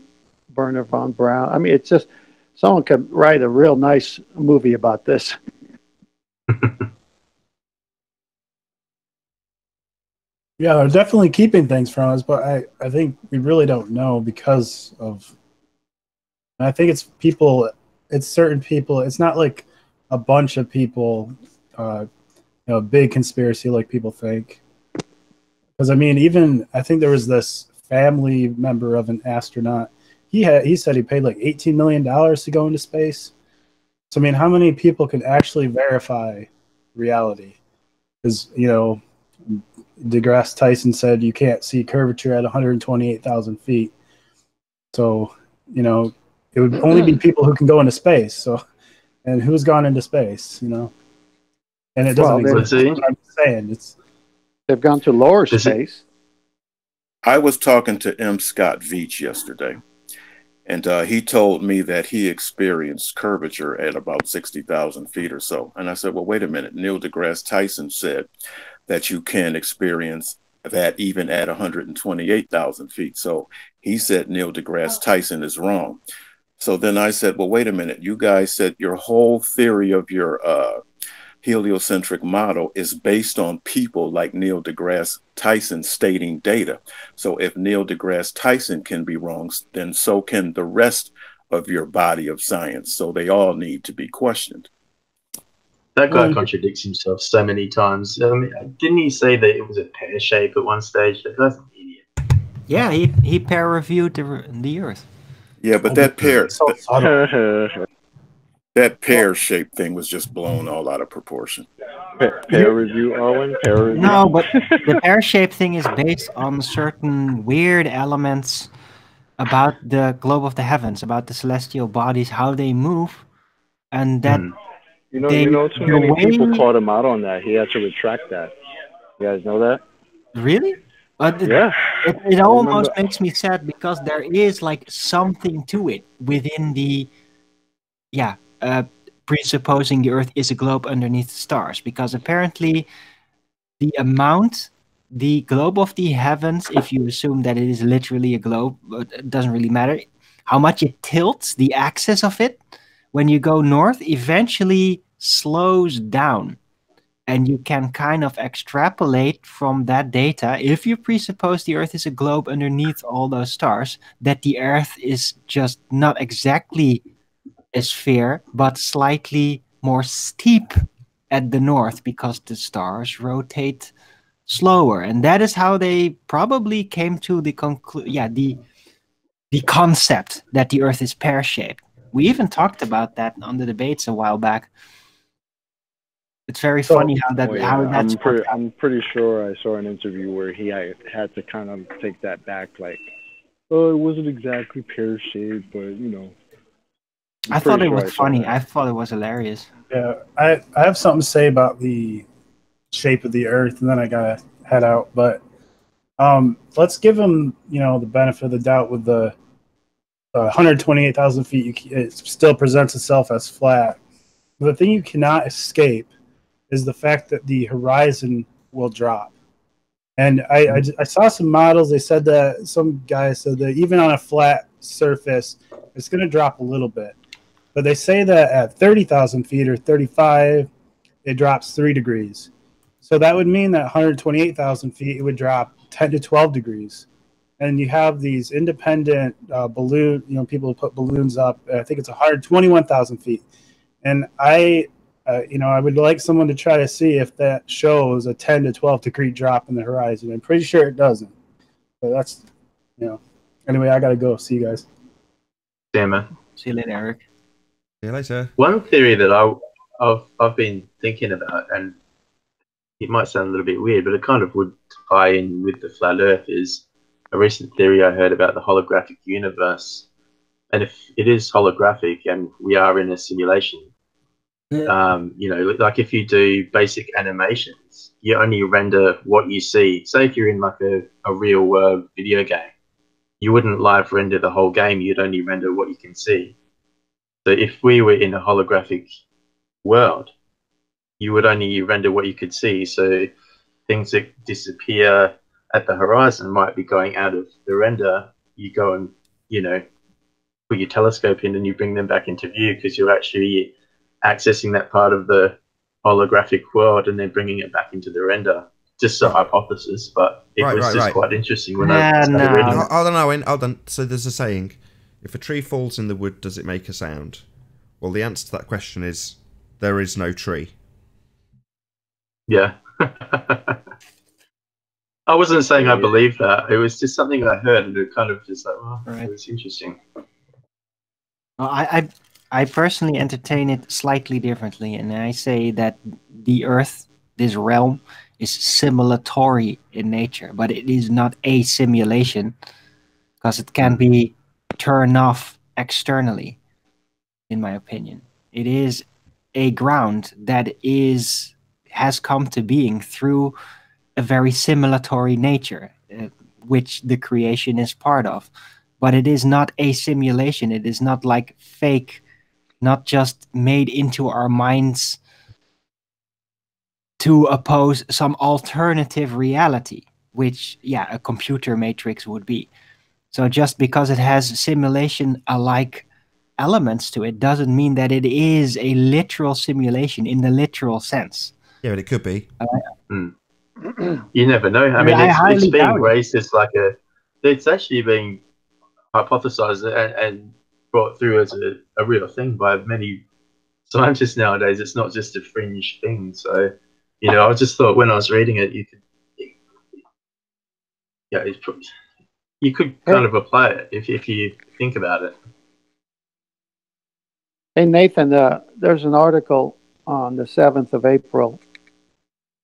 Werner von Braun. I mean, it's just, someone could write a real nice movie about this. Yeah, they're definitely keeping things from us, but I think we really don't know because of, I think it's people, it's certain people. It's not like a bunch of people, you know, a big conspiracy like people think. Because I mean, even I think there was this family member of an astronaut. He said he paid like $18 million to go into space. So I mean, how many people can actually verify reality? Because, you know, deGrasse Tyson said you can't see curvature at 128,000 feet. So, you know, it would only be people who can go into space. So, and who's gone into space, you know? And it doesn't exist. That's what I'm saying. They've gone to lower space. I was talking to M. Scott Veach yesterday, and he told me that he experienced curvature at about 60,000 feet or so. And I said, well, wait a minute. Neil deGrasse Tyson said that you can experience that even at 128,000 feet. So he said Neil deGrasse Tyson is wrong. So then I said, well, wait a minute. You guys said your whole theory of your heliocentric model is based on people like Neil deGrasse Tyson stating data. So if Neil deGrasse Tyson can be wrong, then so can the rest of your body of science. So they all need to be questioned. That guy contradicts himself so many times. Didn't he say that it was a pear shape at one stage? That's an idiot. Yeah, he peer reviewed the Earth. Yeah, but that pear-shaped thing was just blown all out of proportion. Peer review, Owen? Peer review? No, but the pear-shaped thing is based on certain weird elements about the globe of the heavens, about the celestial bodies, how they move, and that You know, too the many people way called him out on that. He had to retract that. You guys know that? really, but Yeah. it I almost remember. makes me sad because there is like something to it within the yeah, presupposing the Earth is a globe underneath the stars, because apparently the globe of the heavens, if you assume that it is literally a globe, but it doesn't really matter, how much it tilts, the axis of it, when you go north, eventually slows down. And you can kind of extrapolate from that data, if you presuppose the Earth is a globe underneath all those stars, that the Earth is just not exactly a sphere, but slightly more steep at the north because the stars rotate slower. And that is how they probably came to the the concept that the Earth is pear-shaped. We even talked about that on the debates a while back. It's very funny how Oh yeah, that's worked out. I'm pretty sure I saw an interview where he had to kind of take that back, like, oh, it wasn't exactly pear shaped, but you know. I thought Pretty it sure was I saw funny. that. I thought it was hilarious. Yeah, I have something to say about the shape of the Earth, and then I gotta head out. But let's give him, the benefit of the doubt with the 128,000 feet. It still presents itself as flat. But the thing you cannot escape is the fact that the horizon will drop. And I saw some models. They said that some guy said that even on a flat surface, it's going to drop a little bit. But they say that at 30,000 feet or 35, it drops 3 degrees. So that would mean that 128,000 feet, it would drop 10 to 12 degrees. And you have these independent balloon, people who put balloons up. I think it's 121,000 feet. And I would like someone to try to see if that shows a 10 to 12 degree drop in the horizon. I'm pretty sure it doesn't. But that's, anyway, I got to go. See you guys. Yeah, man. See you later, Eric. See you later. One theory that I've been thinking about, and it might sound a little bit weird, but it kind of would tie in with the flat Earth, is a recent theory I heard about the holographic universe. And if it is holographic and we are in a simulation, like if you do basic animations, you only render what you see. Say if you're in like a real video game, you wouldn't live render the whole game, you'd only render what you can see. So if we were in a holographic world, you would only render what you could see. So things that disappear at the horizon might be going out of the render. You go and, put your telescope in and you bring them back into view because you're actually accessing that part of the holographic world and then bringing it back into the render. Just a hypothesis, but it was just quite interesting when I started reading it. Hold on. So there's a saying, if a tree falls in the wood, does it make a sound? Well, the answer to that question is, there is no tree. Yeah. I wasn't saying I believe that. It was just something I heard and it kind of just like, it was interesting. Well, I personally entertain it slightly differently, and I say that the Earth, this realm, is simulatory in nature, but it is not a simulation because it can be turned off externally, in my opinion. It is a ground that has come to being through a very simulatory nature, which the creation is part of. But it is not a simulation. It is not like fake, not just made into our minds to oppose some alternative reality, which, a computer matrix would be. So just because it has simulation-alike elements to it doesn't mean that it is a literal simulation in the literal sense. Yeah, but it could be. You never know. I mean, it's being raised as like it's actually being hypothesized and brought through as a real thing by many scientists nowadays. It's not just a fringe thing. So, I just thought when I was reading it, you could kind of apply it if you think about it. Hey, Nathan, there's an article on the 7th of April,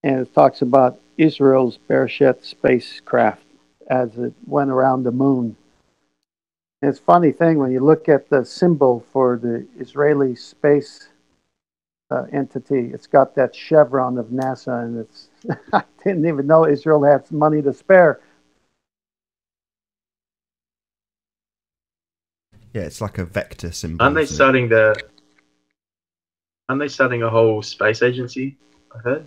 and it talks about Israel's Bereshet spacecraft as it went around the moon. And it's a funny thing when you look at the symbol for the Israeli space entity. It's got that chevron of NASA, and it's I didn't even know Israel had money to spare. Yeah, it's like a vector symbol. Aren't they starting a whole space agency? I heard.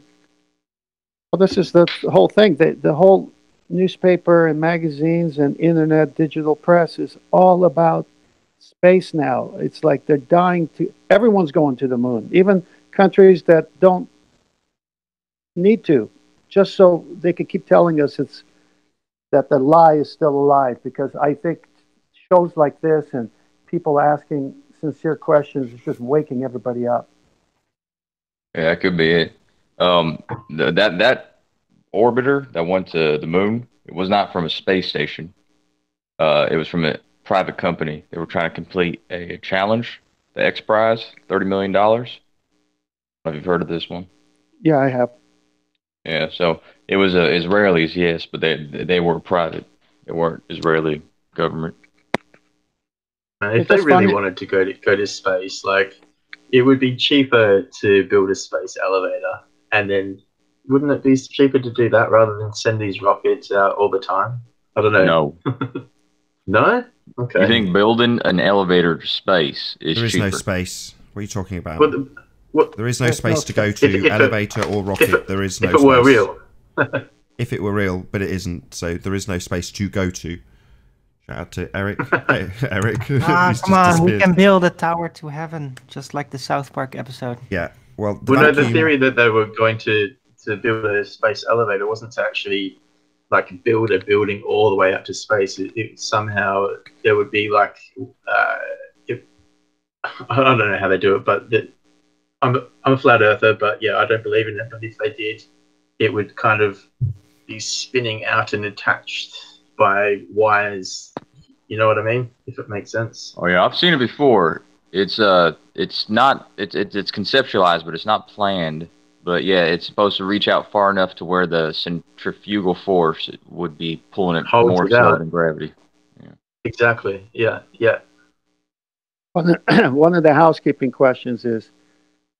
Well, this is the whole thing. The whole newspaper and magazines and internet digital press is all about space now. It's like they're dying to. Everyone's going to the moon, even countries that don't need to, just so they can keep telling us it's that the lie is still alive. Because I think shows like this and people asking sincere questions is just waking everybody up. Yeah, that could be it. That orbiter that went to the moon, it was not from a space station. It was from a private company. They were trying to complete a challenge, the X Prize, $30 million. I don't know if you've heard of this one. Yeah, I have. Yeah, so it was Israelis, yes, but they were private. They weren't Israeli government. If they really wanted to go to space, like, it would be cheaper to build a space elevator, and then wouldn't it be cheaper to do that rather than send these rockets out all the time? I don't know. No. No? Okay. You think building an elevator to space is cheaper? There is no space. What are you talking about? There is no space to go to, elevator or rocket. There is no space. If it were real. If it were real, but it isn't, so there is no space to go to. Shout out to Eric. Eric. Come on, we can build a tower to heaven, just like the South Park episode. Yeah, well, the theory that they were going to build a space elevator wasn't to actually like build a building all the way up to space. It somehow there would be like I don't know how they do it, but I'm a flat earther, but yeah, I don't believe in it. But if they did, it would kind of be spinning out and attached by wires. You know what I mean? If it makes sense. Oh yeah, I've seen it before. It's conceptualized, but it's not planned. But yeah, it's supposed to reach out far enough to where the centrifugal force would be pulling it more so than gravity. Yeah. Exactly. Yeah. Yeah. One of the housekeeping questions is,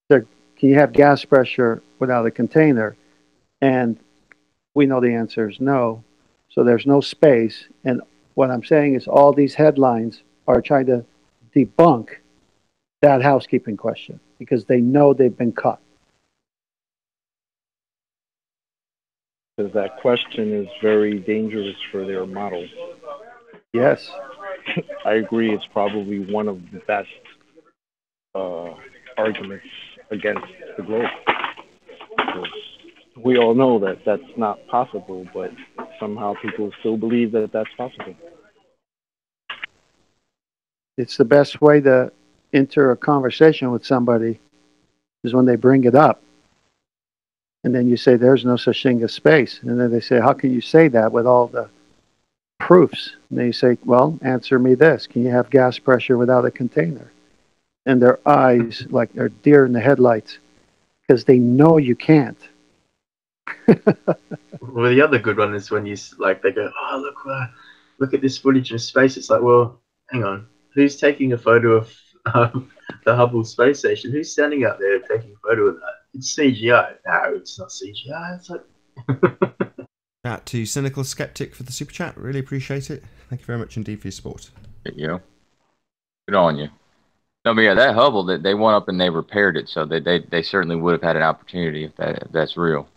can you have gas pressure without a container? And we know the answer is no. So there's no space. And what I'm saying is all these headlines are trying to debunk that housekeeping question because they know they've been cut. Because that question is very dangerous for their model. Yes. I agree. It's probably one of the best arguments against the globe. Because we all know that that's not possible, but somehow people still believe that that's possible. It's the best way to enter a conversation with somebody is when they bring it up. And then you say, there's no such thing as space. And then they say, how can you say that with all the proofs? And then you say, well, answer me this. Can you have gas pressure without a container? And their eyes, like they're deer in the headlights, because they know you can't. Well, the other good one is when you like they go, oh look at this footage of space. It's like, well, hang on, who's taking a photo of the Hubble space station? Who's standing out there taking a photo of that? It's CGI. No, it's not CGI. It's like. Shout to Cynical Skeptic for the super chat. Really appreciate it. Thank you very much indeed for your support. There you go. Good on you. No, but yeah, that Hubble, they went up and they repaired it, so they certainly would have had an opportunity if that's real.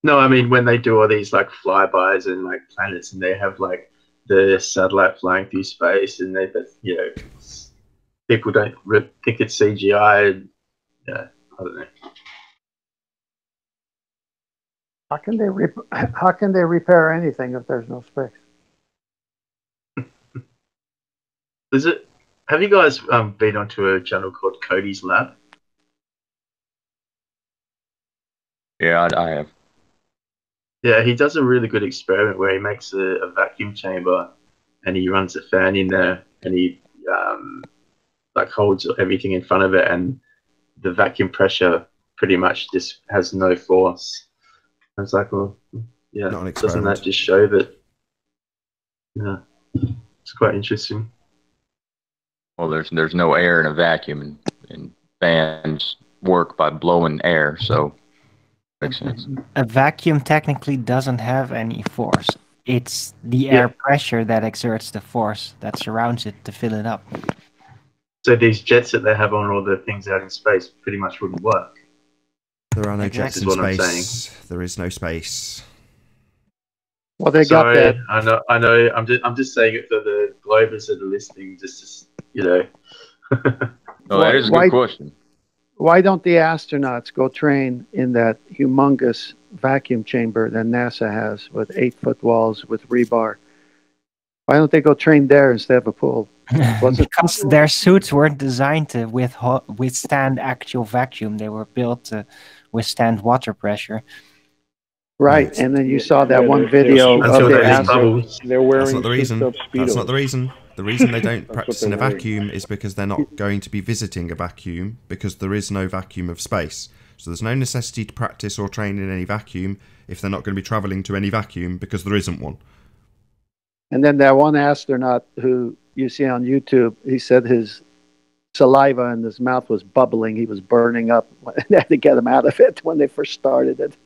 No, I mean when they do all these like flybys and like planets, and they have like the satellite flying through space, and they people don't think it's CGI. And, yeah, I don't know. How can they repair anything if there's no space? Have you guys been onto a channel called Cody's Lab? Yeah, I have. Yeah, he does a really good experiment where he makes a vacuum chamber and he runs a fan in there and he like holds everything in front of it, and the vacuum pressure pretty much just has no force. I was like, well, yeah, doesn't that just show that? Yeah. It's quite interesting. Well, there's no air in a vacuum, and fans work by blowing air, so makes sense. A vacuum technically doesn't have any force. It's the air pressure that exerts the force that surrounds it to fill it up. So these jets that they have on all the things out in space pretty much wouldn't work. There are no jets in what I'm space. saying. There is no space. Well, they Sorry, got that. I know. I'm just saying it for the Globers that are listening. Just you know. No, that is a good question. Why don't the astronauts go train in that humongous vacuum chamber that NASA has with 8-foot walls with rebar? Why don't they go train there instead of a pool? Because their suits weren't designed to withstand actual vacuum. They were built to withstand water pressure. Right, and then you saw that one video of the astronauts. They're wearing That's not the reason. That's not the reason. The reason they don't practice in a wearing. vacuum is because they're not going to be visiting a vacuum, because there is no vacuum of space. So there's no necessity to practice or train in any vacuum if they're not going to be travelling to any vacuum, because there isn't one. And then that one astronaut who you see on YouTube, he said his saliva in his mouth was bubbling. He was burning up. They had to get him out of it when they first started it.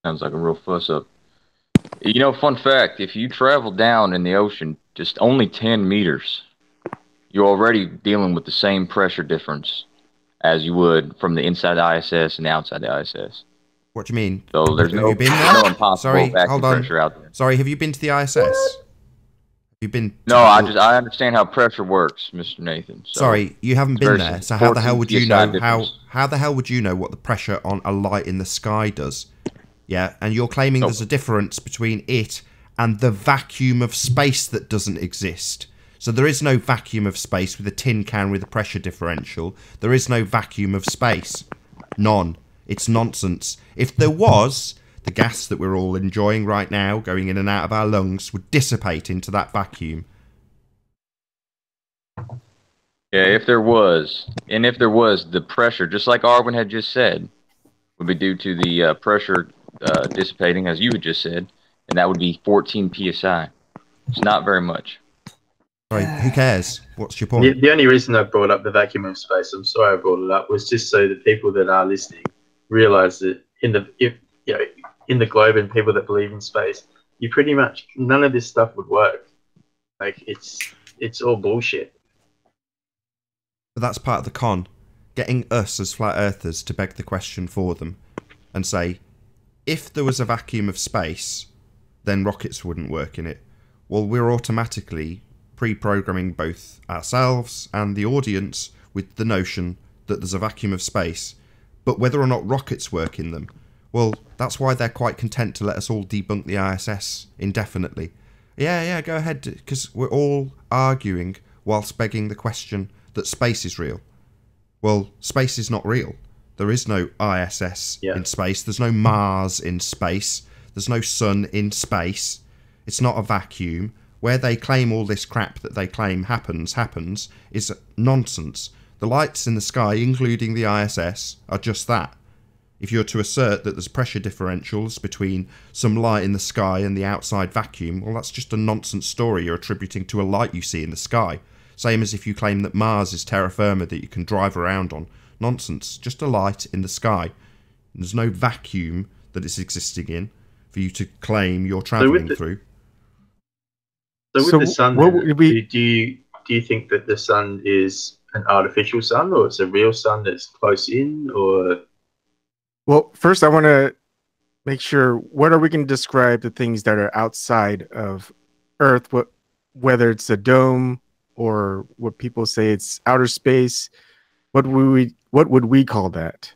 Sounds like a real fuss up. You know, fun fact, if you travel down in the ocean just only 10 meters, you're already dealing with the same pressure difference as you would from the inside the ISS and the outside the ISS. What do you mean? So there's Have no, you been no there? impossible Sorry, vacuum hold on. pressure out there. Sorry, have you been to the ISS? Have you been? No, I understand how pressure works, Mr. Nathan. So sorry, you haven't been there. So how the hell would you 14 know PSI how the hell would you know what the pressure on a light in the sky does? Yeah, and you're claiming there's a difference between it and the vacuum of space that doesn't exist. So there is no vacuum of space with a tin can with a pressure differential. There is no vacuum of space. None. It's nonsense. If there was, the gas that we're all enjoying right now, going in and out of our lungs, would dissipate into that vacuum. Yeah, if there was, the pressure, just like Arwin had just said, would be due to the pressure dissipating, as you had just said, and that would be 14 psi. It's not very much. Sorry, who cares? What's your point? The only reason I brought up the vacuum of space, I'm sorry I brought it up, was just so that people that are listening realize that in the globe and people that believe in space, you pretty much none of this stuff would work. Like it's all bullshit. But that's part of the con. Getting us as flat earthers to beg the question for them and say, if there was a vacuum of space, then rockets wouldn't work in it. Well, we're automatically pre-programming both ourselves and the audience with the notion that there's a vacuum of space, but whether or not rockets work in them, well, that's why they're quite content to let us all debunk the ISS indefinitely. Yeah, go ahead, because we're all arguing whilst begging the question that space is real. Well, space is not real. There is no ISS in space. There's no Mars in space. There's no sun in space. It's not a vacuum. Where they claim all this crap that they claim happens, is nonsense. The lights in the sky, including the ISS, are just that. If you're to assert that there's pressure differentials between some light in the sky and the outside vacuum, well, that's just a nonsense story you're attributing to a light you see in the sky. Same as if you claim that Mars is terra firma that you can drive around on. Nonsense. Just a light in the sky. There's no vacuum that it's existing in for you to claim you're travelling through. So with the sun, do you think that the sun is an artificial sun, or it's a real sun that's close in, or? Well, first I want to make sure, what are we going to describe the things that are outside of Earth, whether it's a dome or what people say it's outer space? What would we call that?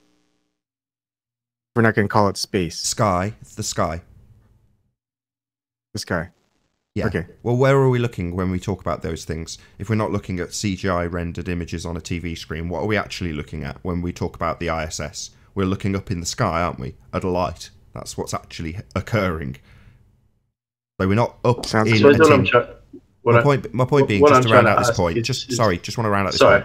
We're not going to call it space. Sky. It's the sky. The sky. Yeah. Okay. Well, where are we looking when we talk about those things? If we're not looking at CGI rendered images on a TV screen, what are we actually looking at when we talk about the ISS? We're looking up in the sky, aren't we? At a light. That's what's actually occurring. So we're not up in a tin. My point being, just to round out this point, just want to round out this point.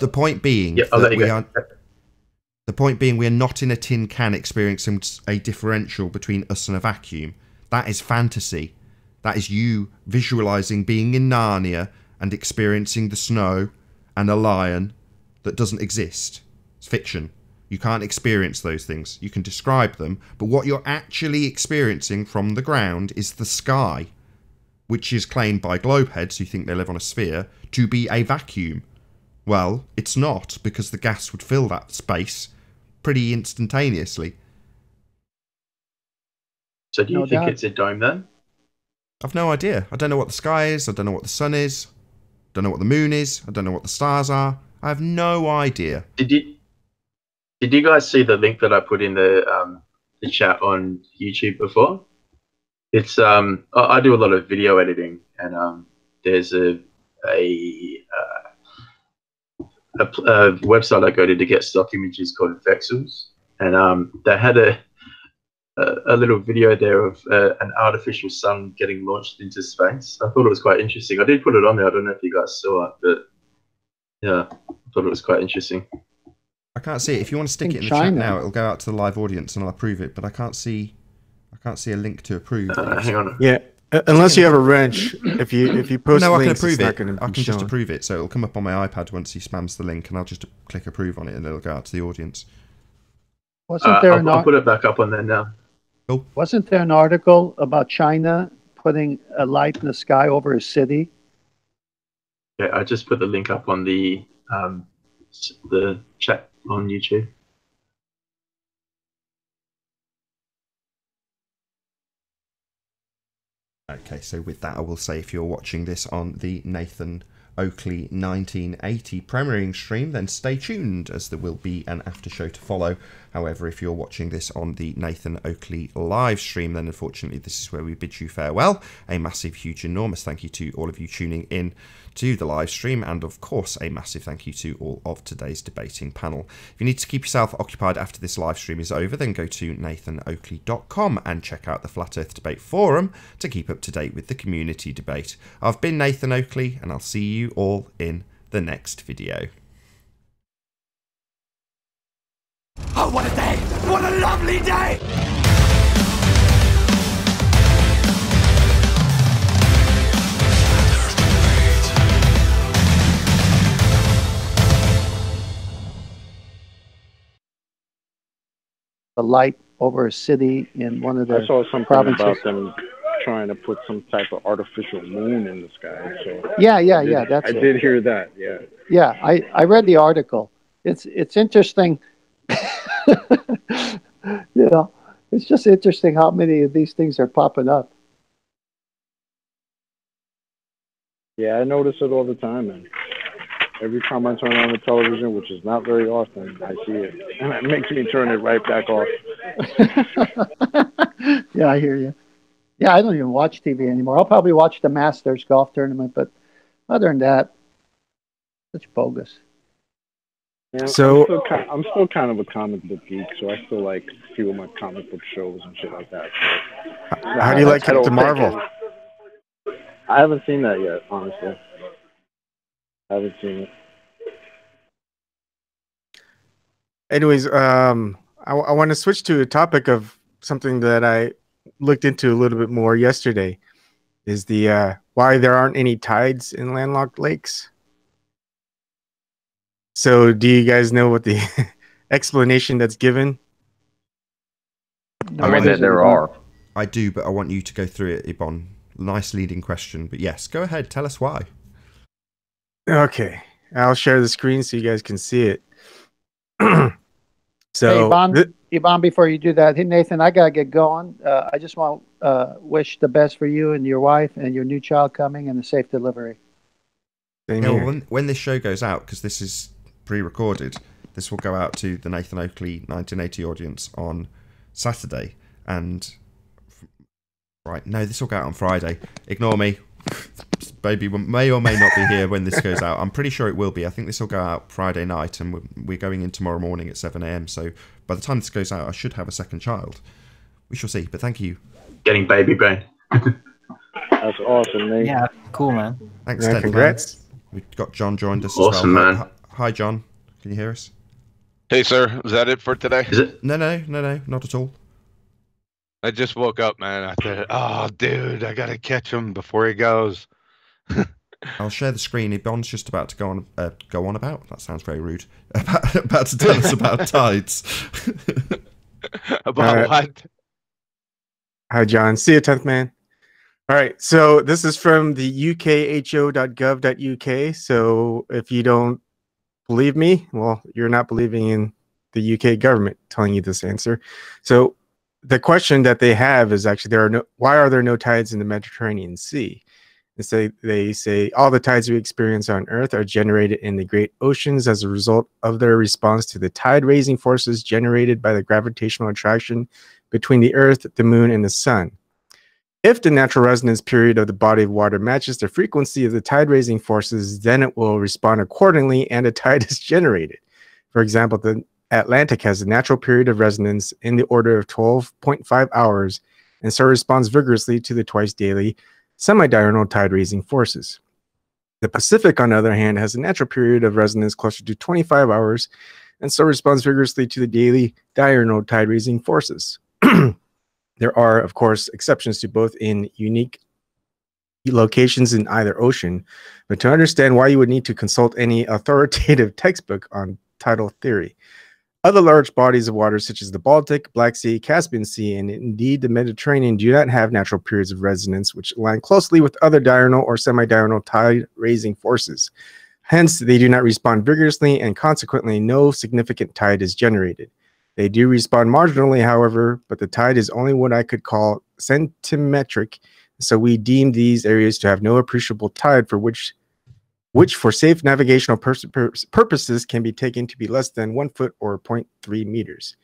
The point being the point being, we are not in a tin can experiencing a differential between us and a vacuum. That is fantasy. That is you visualizing being in Narnia and experiencing the snow and a lion that doesn't exist. It's fiction. You can't experience those things. You can describe them, but what you're actually experiencing from the ground is the sky, which is claimed by globeheads who think they live on a sphere to be a vacuum. Well, it's not, because the gas would fill that space pretty instantaneously. So do you think it's a dome then? I've no idea. I don't know what the sky is. I don't know what the sun is. I don't know what the moon is. I don't know what the stars are. I have no idea. Did you guys see the link that I put in the chat on YouTube before? It's I do a lot of video editing, and there's a website I go to get stock images called Vexels, and they had a little video there of an artificial sun getting launched into space. I thought it was quite interesting. I did put it on there. I don't know if you guys saw it, but yeah, I thought it was quite interesting. I can't see it. If you want to stick it in the chat now, it'll go out to the live audience and I'll approve it. But I can't see a link to approve. Hang on. Yeah, unless you have a wrench. If you post no, links, I can approve it's it. I can just approve it, so it'll come up on my iPad once he spams the link, and I'll just click approve on it, and it'll go out to the audience. Wasn't there I'll put it back up on there now. Cool. Wasn't there an article about China putting a light in the sky over a city? Yeah, I just put the link up on the chat on YouTube. Okay, so with that, I will say if you're watching this on the Nathan Oakley 1980 premiering stream, then stay tuned, as there will be an after show to follow. However, if you're watching this on the Nathan Oakley live stream, then unfortunately this is where we bid you farewell. A massive, huge, enormous thank you to all of you tuning in to the live stream, and of course a massive thank you to all of today's debating panel. If you need to keep yourself occupied after this live stream is over, then go to nathanoakley.com and check out the Flat Earth Debate Forum to keep up to date with the community debate. I've been Nathan Oakley, and I'll see you all in the next video. Oh, what a day! What a lovely day! A light over a city in one of the I saw something provinces. about them trying to put some type of artificial moon in the sky. So Yeah. That's I it. did hear that. Yeah. Yeah, I read the article. It's interesting. You know, it's just interesting how many of these things are popping up. Yeah, I notice it all the time, and every time I turn on the television, which is not very often, I see it, and it makes me turn it right back off. Yeah, I hear you. Yeah, I don't even watch TV anymore. I'll probably watch the Masters golf tournament, but other than that, it's bogus. Yeah, So I'm still kind of a comic book geek, so I still like a few of my comic book shows and shit like that. So, how do you like Captain Marvel? I haven't seen that yet, honestly. I haven't seen it. Anyways, I want to switch to a topic of something that I looked into a little bit more yesterday. Is the why there aren't any tides in landlocked lakes. So, do you guys know what the explanation that's given? I mean, there are. I do, but I want you to go through it, Ibon. Nice leading question, but yes, go ahead. Tell us why. Okay, I'll share the screen so you guys can see it. So, hey, Ivan, before you do that, hey, Nathan, I gotta get going. I just want to wish the best for you and your wife and your new child coming, and a safe delivery. When this show goes out, because this is pre-recorded, this will go out to the Nathan Oakley 1980 audience on Saturday, and right, no, this will go out on Friday. Ignore me. Baby may or may not be here when this goes out. I'm pretty sure it will be. I think this will go out Friday night, and we're going in tomorrow morning at 7 AM. So by the time this goes out, I should have a second child. We shall see. But thank you. Getting baby brain. That's awesome, mate. Yeah, cool, man. Thanks, Yeah, Ted. congrats. We've got John joined us Awesome, as well. man. Hi, John. Can you hear us? Hey, sir. Is that it for today? Is it? No, not at all. I just woke up, man. I said, "Oh, dude, I gotta catch him before he goes." I'll share the screen. Ibon's just about to go on about. That sounds very rude. About to tell us about tides. About what? Hi, John. See you, 10th man. All right. So this is from the ukho.gov.uk. So if you don't believe me, well, you're not believing in the UK government telling you this answer. So the question that they have is actually why are there no tides in the Mediterranean Sea? They say all the tides we experience on Earth are generated in the great oceans as a result of their response to the tide-raising forces generated by the gravitational attraction between the Earth, the Moon, and the Sun. If the natural resonance period of the body of water matches the frequency of the tide-raising forces, then it will respond accordingly and a tide is generated. For example, the Atlantic has a natural period of resonance in the order of 12.5 hours and so responds vigorously to the twice daily semi-diurnal tide-raising forces. The Pacific, on the other hand, has a natural period of resonance closer to 25 hours and so responds vigorously to the daily diurnal tide-raising forces. There are, of course, exceptions to both in unique locations in either ocean, but to understand why you would need to consult any authoritative textbook on tidal theory. Other large bodies of water, such as the Baltic, Black Sea, Caspian Sea, and indeed the Mediterranean, do not have natural periods of resonance which align closely with other diurnal or semi-diurnal tide-raising forces. Hence, they do not respond vigorously, and consequently, no significant tide is generated. They do respond marginally, however, but the tide is only what I could call centimetric, so we deem these areas to have no appreciable tide for which for safe navigational purposes can be taken to be less than 1 foot or 0.3 meters.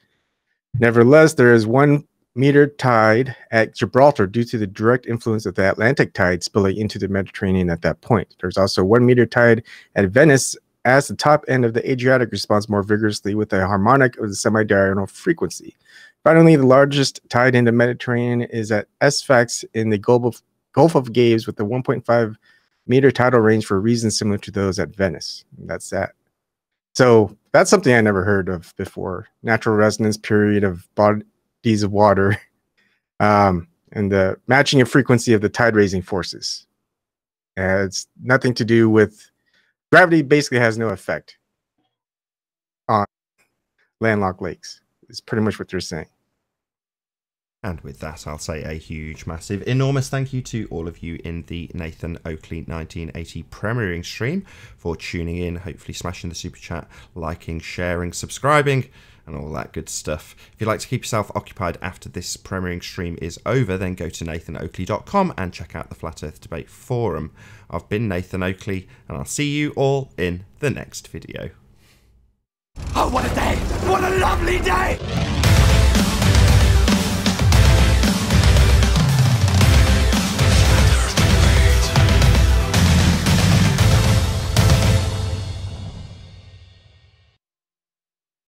Nevertheless, there is 1 meter tide at Gibraltar due to the direct influence of the Atlantic tide spilling into the Mediterranean at that point. There's also 1 meter tide at Venice, as the top end of the Adriatic responds more vigorously with a harmonic of the semi-diurnal frequency. Finally, the largest tide in the Mediterranean is at Sfax in the Gulf of Gaves with a 1.5 meter tidal range for reasons similar to those at Venice. And that's that. So that's something I never heard of before. Natural resonance period of bodies of water and the matching of frequency of the tide-raising forces. It's nothing to do with gravity. Basically has no effect on landlocked lakes. Is pretty much what they're saying. And with that, I'll say a huge, massive, enormous thank you to all of you in the Nathan Oakley 1980 premiering stream for tuning in, hopefully smashing the super chat, liking, sharing, subscribing, and all that good stuff. If you'd like to keep yourself occupied after this premiering stream is over, then go to nathanoakley.com and check out the Flat Earth Debate Forum. I've been Nathan Oakley, and I'll see you all in the next video. Oh, what a day! What a lovely day!